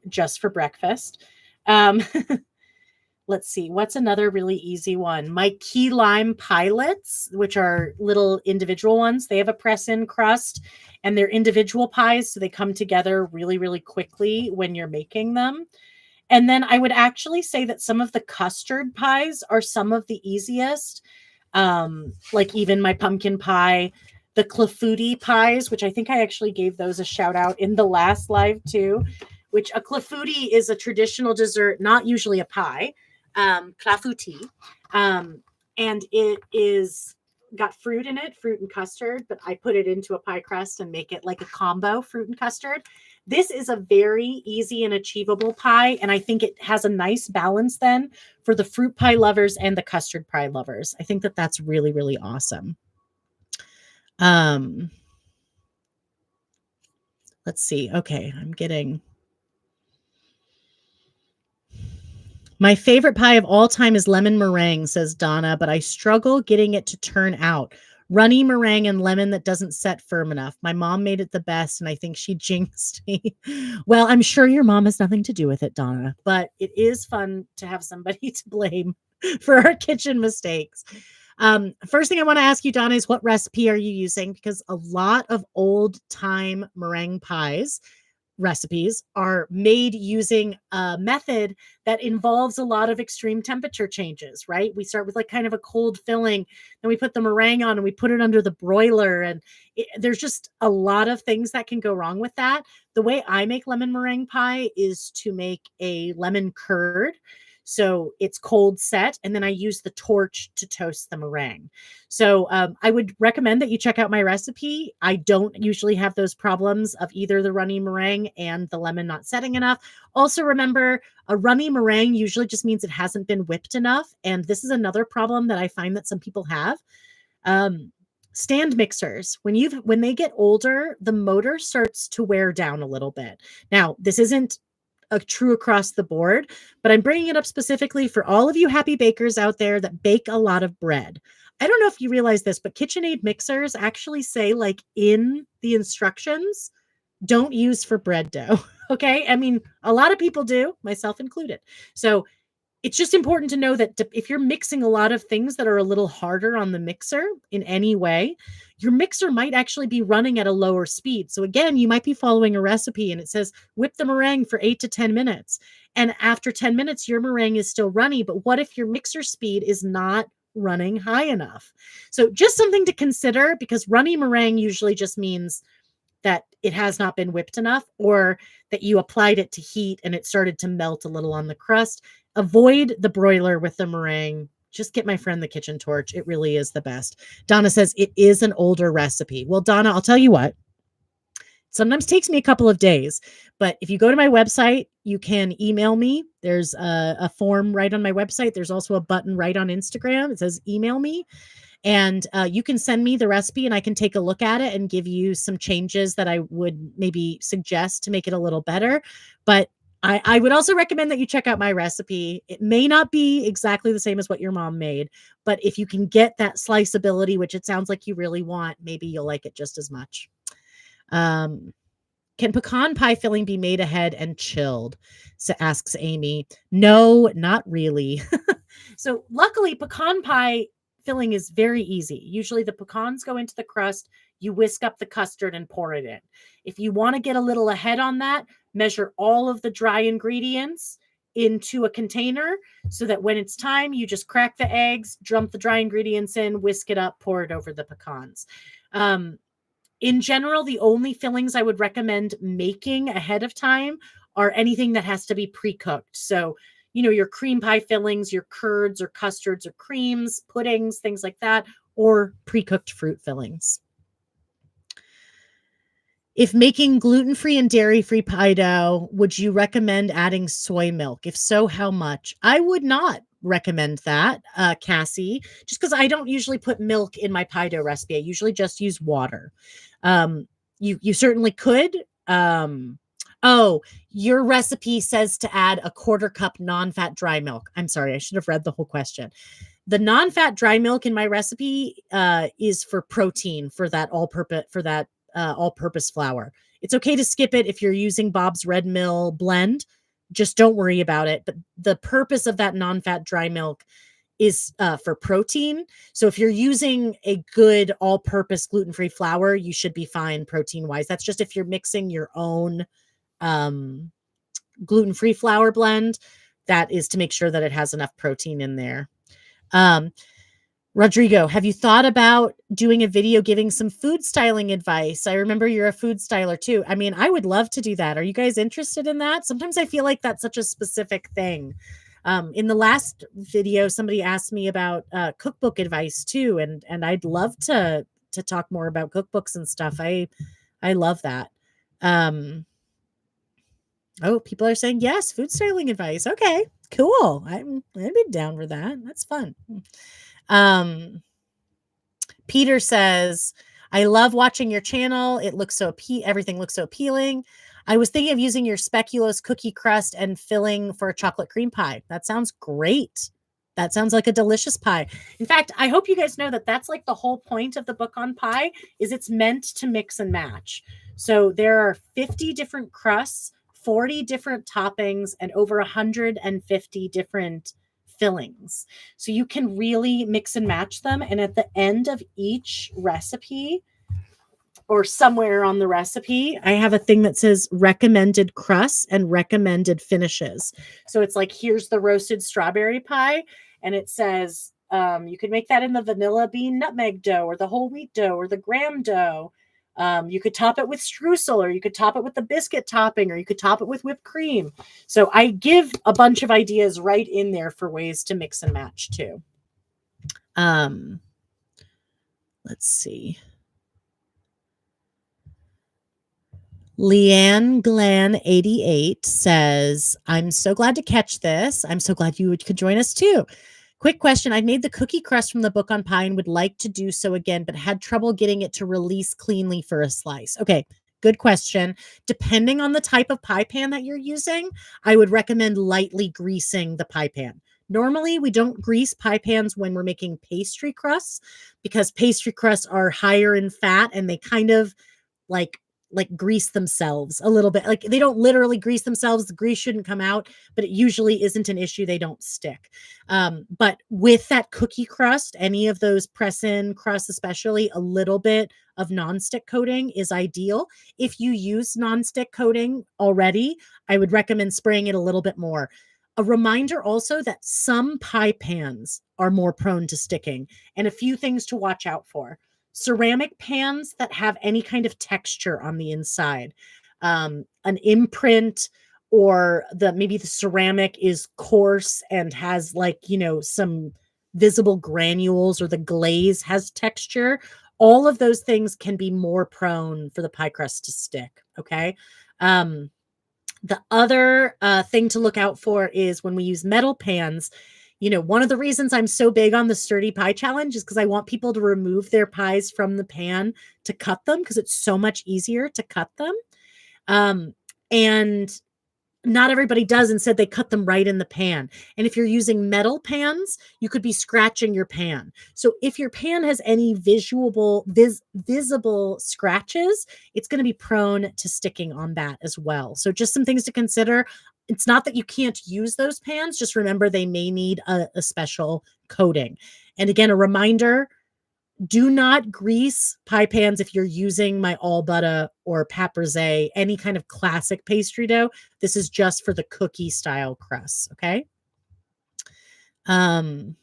just for breakfast. Let's see. What's another really easy one? My key lime pilots, which are little individual ones. They have a press-in crust and they're individual pies. So they come together really, really quickly when you're making them. And then I would actually say that some of the custard pies are some of the easiest. Like even my pumpkin pie, the clafouti pies, which I think I actually gave those a shout out in the last live too, which a clafouti is a traditional dessert, not usually a pie, clafouti. And it is got fruit in it, fruit and custard, but I put it into a pie crust and make it like a combo fruit and custard. This is a very easy and achievable pie, and I think it has a nice balance then for the fruit pie lovers and the custard pie lovers. I think that that's really, really awesome. Let's see. Okay, I'm getting... My favorite pie of all time is lemon meringue, says Donna, but I struggle getting it to turn out. Runny meringue and lemon that doesn't set firm enough. My mom made it the best, and I think she jinxed me. Well, I'm sure your mom has nothing to do with it, Donna, but it is fun to have somebody to blame for our kitchen mistakes. First thing I want to ask you, Donna, is what recipe are you using? Because a lot of old time meringue pies recipes are made using a method that involves a lot of extreme temperature changes, right? We start with like kind of a cold filling, then we put the meringue on and we put it under the broiler. And there's just a lot of things that can go wrong with that. The way I make lemon meringue pie is to make a lemon curd. So it's cold set, and then I use the torch to toast the meringue. So I would recommend that you check out my recipe. I don't usually have those problems of either the runny meringue and the lemon not setting enough. Also remember, a runny meringue usually just means it hasn't been whipped enough. And this is another problem that I find that some people have. Stand mixers, when they get older, the motor starts to wear down a little bit. Now, this isn't a true across the board, but I'm bringing it up specifically for all of you happy bakers out there that bake a lot of bread. I don't know if you realize this, but KitchenAid mixers actually say, like, in the instructions, don't use for bread dough. Okay. I mean, a lot of people do, myself included. So it's just important to know that if you're mixing a lot of things that are a little harder on the mixer in any way, your mixer might actually be running at a lower speed. So again, you might be following a recipe and it says whip the meringue for 8 to 10 minutes. And after 10 minutes, your meringue is still runny. But what if your mixer speed is not running high enough? So just something to consider, because runny meringue usually just means that it has not been whipped enough, or that you applied it to heat and it started to melt a little on the crust. Avoid the broiler with the meringue. Just get my friend the kitchen torch. It really is the best. Donna says it is an older recipe. Well, Donna, I'll tell you what. Sometimes takes me a couple of days, but if you go to my website, you can email me. There's a form right on my website. There's also a button right on Instagram. It says email me. And you can send me the recipe and I can take a look at it and give you some changes that I would maybe suggest to make it a little better. But I would also recommend that you check out my recipe. It may not be exactly the same as what your mom made, but if you can get that sliceability, which it sounds like you really want, maybe you'll like it just as much. Can pecan pie filling be made ahead and chilled? So asks Amy. No, not really. So luckily, pecan pie filling is very easy. Usually the pecans go into the crust. you whisk up the custard and pour it in. If you want to get a little ahead on that, measure all of the dry ingredients into a container so that when it's time, you just crack the eggs, dump the dry ingredients in, whisk it up, pour it over the pecans. In general, the only fillings I would recommend making ahead of time are anything that has to be pre-cooked. So, your cream pie fillings, your curds or custards or creams, puddings, things like that, or pre-cooked fruit fillings. If making gluten-free and dairy-free pie dough, would you recommend adding soy milk? If so, how much? I would not recommend that, Cassie, just because I don't usually put milk in my pie dough recipe. I usually just use water. You certainly could. Your recipe says to add a 1/4 cup non-fat dry milk. I'm sorry, I should have read the whole question. The non-fat dry milk in my recipe is for protein, for that all-purpose flour. It's okay to skip it if you're using Bob's Red Mill blend. Just don't worry about it. But the purpose of that non-fat dry milk is for protein. So if you're using a good all-purpose gluten-free flour, you should be fine protein-wise. That's just if you're mixing your own gluten-free flour blend, that is to make sure that it has enough protein in there. Rodrigo, have you thought about doing a video giving some food styling advice? I remember you're a food styler too. I mean, I would love to do that. Are you guys interested in that? Sometimes I feel like that's such a specific thing. In the last video, somebody asked me about cookbook advice too, and I'd love to talk more about cookbooks and stuff. I love that. People are saying yes, food styling advice. Okay, cool. I'd be down for that. That's fun. Peter says, I love watching your channel. It looks so everything looks so appealing. I was thinking of using your speculoos cookie crust and filling for a chocolate cream pie. That sounds great. That sounds like a delicious pie. In fact, I hope you guys know that that's like the whole point of the book on pie is it's meant to mix and match. So there are 50 different crusts, 40 different toppings, and over 150 different fillings. So you can really mix and match them. And at the end of each recipe or somewhere on the recipe, I have a thing that says recommended crusts and recommended finishes. So it's like, here's the roasted strawberry pie. And it says, you could make that in the vanilla bean nutmeg dough or the whole wheat dough or the graham dough. You could top it with streusel, or you could top it with the biscuit topping, or you could top it with whipped cream. So I give a bunch of ideas right in there for ways to mix and match too. Let's see. Leanne Glenn 88 says, I'm so glad to catch this. I'm so glad you could join us too. Quick question. I made the cookie crust from the book on pie and would like to do so again, but had trouble getting it to release cleanly for a slice. Okay, good question. Depending on the type of pie pan that you're using, I would recommend lightly greasing the pie pan. Normally, we don't grease pie pans when we're making pastry crusts because pastry crusts are higher in fat and they kind of like grease themselves a little bit. Like they don't literally grease themselves. The grease shouldn't come out, but it usually isn't an issue. They don't stick. But with that cookie crust, any of those press-in crusts, especially a little bit of nonstick coating is ideal. If you use nonstick coating already, I would recommend spraying it a little bit more. A reminder also that some pie pans are more prone to sticking, and a few things to watch out for. Ceramic pans that have any kind of texture on the inside, an imprint, or maybe the ceramic is coarse and has some visible granules, or the glaze has texture. All of those things can be more prone for the pie crust to stick. Okay. The other thing to look out for is when we use metal pans. One of the reasons I'm so big on the sturdy pie challenge is because I want people to remove their pies from the pan to cut them, because it's so much easier to cut them. And not everybody does. Instead, they cut them right in the pan. And if you're using metal pans, you could be scratching your pan. So if your pan has any visible scratches, it's going to be prone to sticking on that as well. So just some things to consider. It's not that you can't use those pans. Just remember they may need a special coating. And again, a reminder, Do not grease pie pans if you're using my all butter or papier-mâché, any kind of classic pastry dough. This is just for the cookie style crusts, okay? I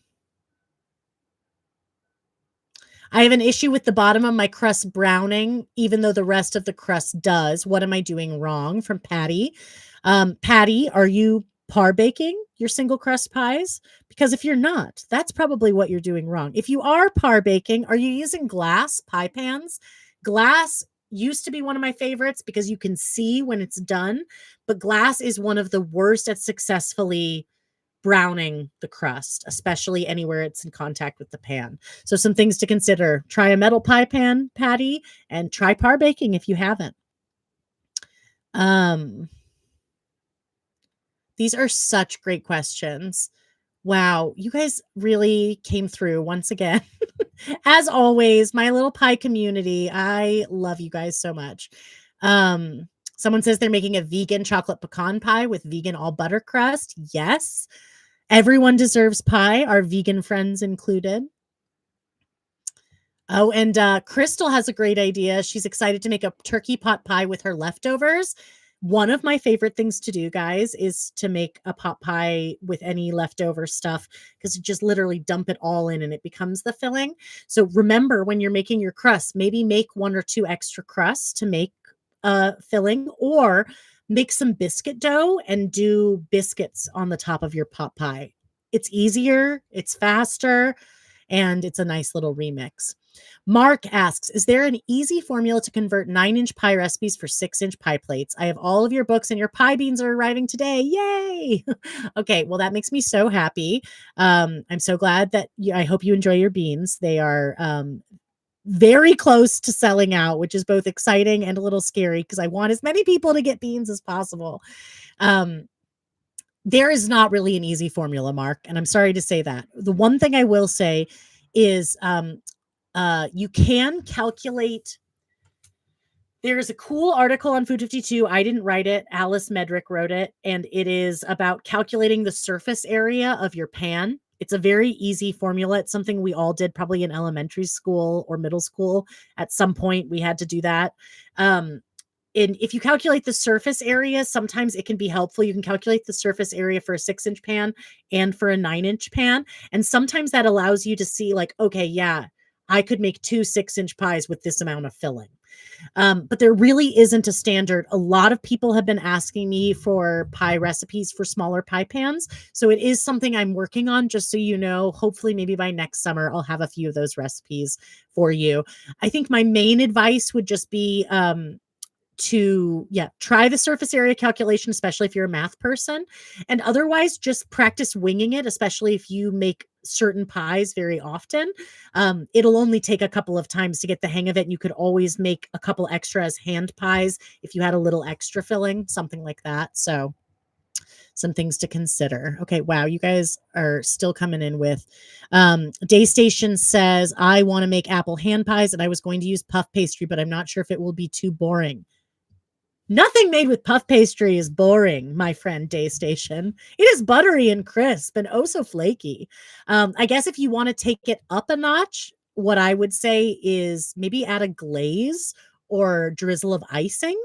have an issue with the bottom of my crust browning, even though the rest of the crust does. What am I doing wrong? From Patty. Patty, are you par baking your single crust pies? Because if you're not, that's probably what you're doing wrong. If you are par baking, are you using glass pie pans? Glass used to be one of my favorites because you can see when it's done, but glass is one of the worst at successfully browning the crust, especially anywhere it's in contact with the pan. So some things to consider. Try a metal pie pan, Patty, and try par baking if you haven't. These are such great questions. Wow, you guys really came through once again. As always, my little pie community, I love you guys so much. Someone says they're making a vegan chocolate pecan pie with vegan all butter crust. Yes. Everyone deserves pie, our vegan friends included. Oh, and Crystal has a great idea. She's excited to make a turkey pot pie with her leftovers. One of my favorite things to do, guys, is to make a pot pie with any leftover stuff because you just literally dump it all in and it becomes the filling. So remember, when you're making your crust, maybe make 1 or 2 extra crusts to make filling, or make some biscuit dough and do biscuits on the top of your pot pie. It's easier, it's faster, and it's a nice little remix. Mark asks, is there an easy formula to convert 9-inch pie recipes for 6-inch pie plates? I have all of your books and your pie beans are arriving today. Yay! Okay, well, that makes me so happy. I'm so glad that I hope you enjoy your beans. They are very close to selling out, which is both exciting and a little scary because I want as many people to get beans as possible. There is not really an easy formula, Mark, and I'm sorry to say that. The one thing I will say is you can calculate. There's a cool article on Food 52. I didn't write it. Alice Medrick wrote it, and it is about calculating the surface area of your pan. It's a very easy formula. It's something we all did probably in elementary school or middle school. At some point, we had to do that. And if you calculate the surface area, sometimes it can be helpful. You can calculate the surface area for a 6-inch pan and for a 9-inch pan. And sometimes that allows you to see like, okay, yeah, I could make 2 6-inch pies with this amount of filling. But there really isn't a standard. A lot of people have been asking me for pie recipes for smaller pie pans. So it is something I'm working on, just so you know. Hopefully, maybe by next summer, I'll have a few of those recipes for you. I think my main advice would just be try the surface area calculation, especially if you're a math person, and otherwise just practice winging it, especially if you make certain pies very often. It'll only take a couple of times to get the hang of it, and you could always make a couple extra as hand pies if you had a little extra filling, something like that. So some things to consider. Okay, wow, you guys are still coming in with Day Station says, I want to make apple hand pies and I was going to use puff pastry, but I'm not sure if it will be too boring. Nothing made with puff pastry is boring, my friend Day Station. It is buttery and crisp and oh so flaky. I guess if you want to take it up a notch, what I would say is maybe add a glaze or drizzle of icing.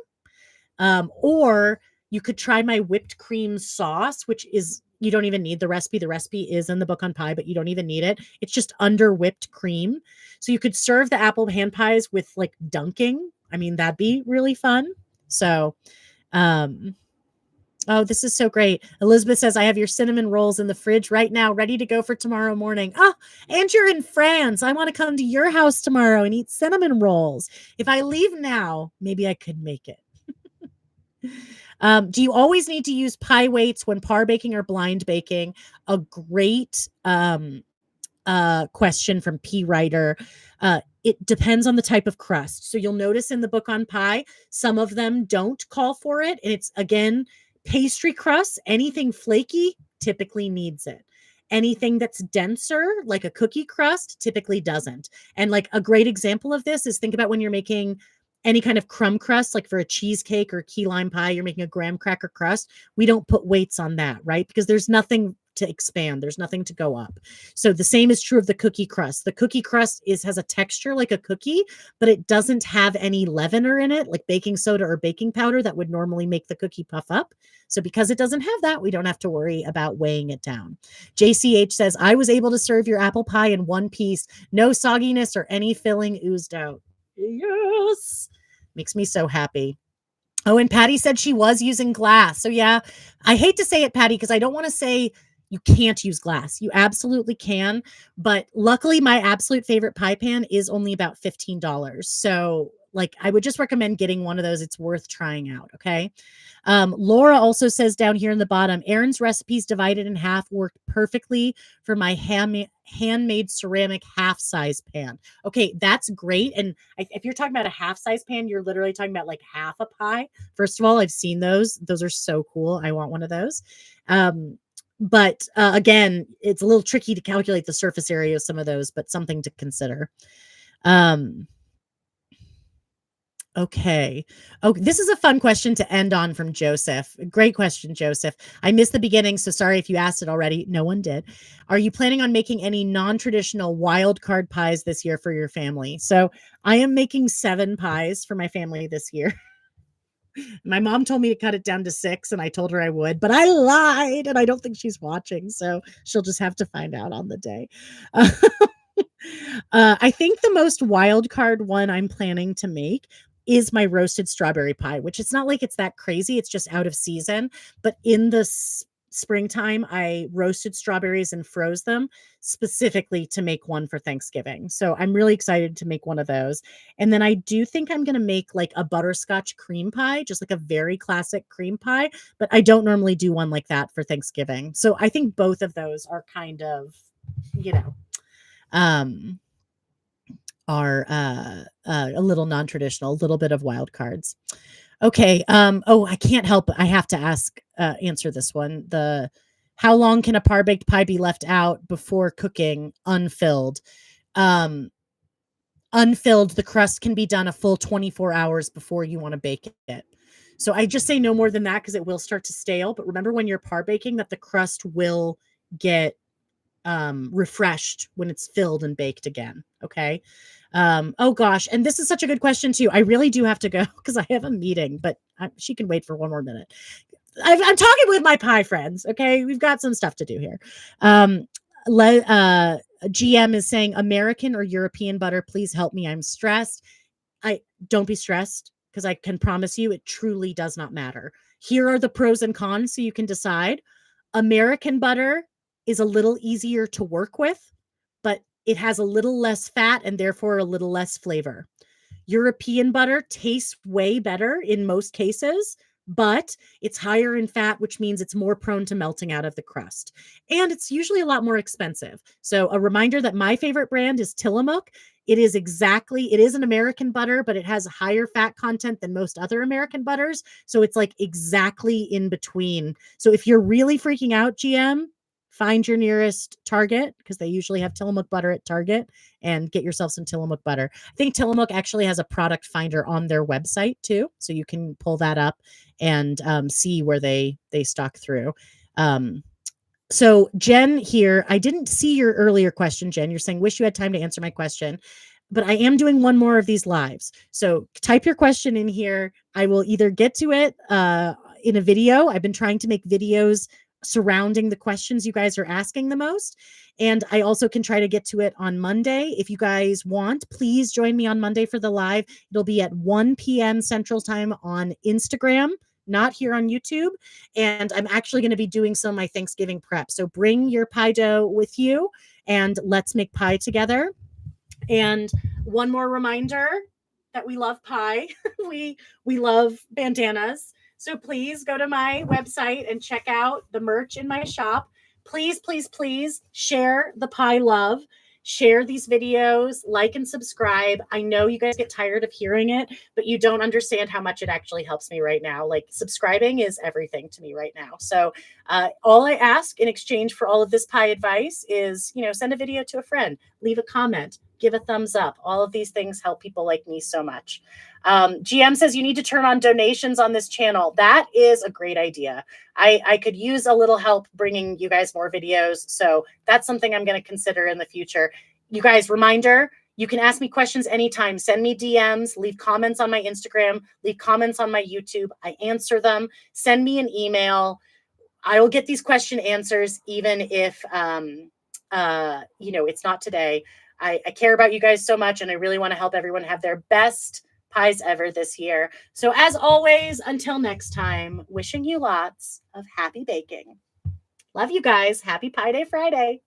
Or you could try my whipped cream sauce, which is, you don't even need the recipe. The recipe is in the book on pie, but you don't even need it. It's just under whipped cream. So you could serve the apple hand pies with like dunking. I mean, that'd be really fun. So, oh, this is so great. Elizabeth says, I have your cinnamon rolls in the fridge right now, ready to go for tomorrow morning. Oh, and you're in France. I want to come to your house tomorrow and eat cinnamon rolls. If I leave now, maybe I could make it. Do you always need to use pie weights when par baking or blind baking? A great question from P. Writer. It depends on the type of crust. So you'll notice in the book on pie, some of them don't call for it. And it's, again, pastry crusts, anything flaky typically needs it. Anything that's denser, like a cookie crust, typically doesn't. And like a great example of this is, think about when you're making any kind of crumb crust, like for a cheesecake or key lime pie, you're making a graham cracker crust. We don't put weights on that, right? Because there's nothing to expand. There's nothing to go up. So the same is true of the cookie crust. The cookie crust has a texture like a cookie, but it doesn't have any leavener in it, like baking soda or baking powder that would normally make the cookie puff up. So because it doesn't have that, we don't have to worry about weighing it down. JCH says, I was able to serve your apple pie in one piece. No sogginess or any filling oozed out. Yes. Makes me so happy. Oh, and Patty said she was using glass. So yeah, I hate to say it, Patty, because I don't want to say you can't use glass. You absolutely can. But luckily, my absolute favorite pie pan is only about $15. So like, I would just recommend getting one of those. It's worth trying out. Okay. Laura also says down here in the bottom, Erin's recipes divided in half worked perfectly for my handmade ceramic half size pan. Okay, that's great. And if you're talking about a half size pan, you're literally talking about like half a pie. First of all, I've seen those. Those are so cool. I want one of those. But again, it's a little tricky to calculate the surface area of some of those, but something to consider. Okay. Oh, this is a fun question to end on from Joseph. Great question, Joseph. I missed the beginning, so sorry if you asked it already. No one did. Are you planning on making any non-traditional wild card pies this year for your family? So I am making 7 pies for my family this year. My mom told me to cut it down to 6, and I told her I would, but I lied, and I don't think she's watching, so she'll just have to find out on the day. I think the most wild card one I'm planning to make is my roasted strawberry pie, which it's not like it's that crazy. It's just out of season. But in the springtime, I roasted strawberries and froze them specifically to make one for Thanksgiving. So I'm really excited to make one of those. And then I do think I'm going to make like a butterscotch cream pie, just like a very classic cream pie. But I don't normally do one like that for Thanksgiving. So I think both of those are kind of, are a little non-traditional, a little bit of wild cards. Okay. Oh, I can't help. I have to answer this one. How long can a par baked pie be left out before cooking unfilled? Unfilled, the crust can be done a full 24 hours before you want to bake it. So I just say no more than that because it will start to stale. But remember when you're par baking that the crust will get refreshed when it's filled and baked again. Okay. Oh gosh. And this is such a good question too. I really do have to go because I have a meeting, but she can wait for one more minute. I'm talking with my pie friends. Okay. We've got some stuff to do here. GM is saying American or European butter. Please help me. I'm stressed. Don't be stressed because I can promise you it truly does not matter. Here are the pros and cons so you can decide. American butter is a little easier to work with, but it has a little less fat and therefore a little less flavor. European butter tastes way better in most cases, but it's higher in fat, which means it's more prone to melting out of the crust. And it's usually a lot more expensive. So a reminder that my favorite brand is Tillamook. It is an American butter, but it has a higher fat content than most other American butters. So it's like exactly in between. So if you're really freaking out, GM, find your nearest Target because they usually have Tillamook butter at Target and get yourself some Tillamook butter. I think Tillamook actually has a product finder on their website too. So you can pull that up and see where they stock through. So Jen here, I didn't see your earlier question, Jen. You're saying, wish you had time to answer my question, but I am doing one more of these lives. So type your question in here. I will either get to it in a video. I've been trying to make videos surrounding the questions you guys are asking the most. And I also can try to get to it on Monday. If you guys want, please join me on Monday for the live. It'll be at 1 p.m. Central Time on Instagram, not here on YouTube. And I'm actually going to be doing some of my Thanksgiving prep. So bring your pie dough with you and let's make pie together. And one more reminder that we love pie. we love bandanas. So please go to my website and check out the merch in my shop. Please, please, please share the pie love. Share these videos, like and subscribe. I know you guys get tired of hearing it, but you don't understand how much it actually helps me right now. Like subscribing is everything to me right now. So All I ask in exchange for all of this pie advice is, send a video to a friend, leave a comment, give a thumbs up. All of these things help people like me so much. GM says you need to turn on donations on this channel. That is a great idea. I could use a little help bringing you guys more videos. So that's something I'm going to consider in the future. You guys, reminder, you can ask me questions anytime. Send me DMs, leave comments on my Instagram, leave comments on my YouTube. I answer them. Send me an email. I will get these question answers, even if, it's not today. I care about you guys so much, and I really want to help everyone have their best pies ever this year. So as always, until next time, wishing you lots of happy baking. Love you guys. Happy Pie Day Friday.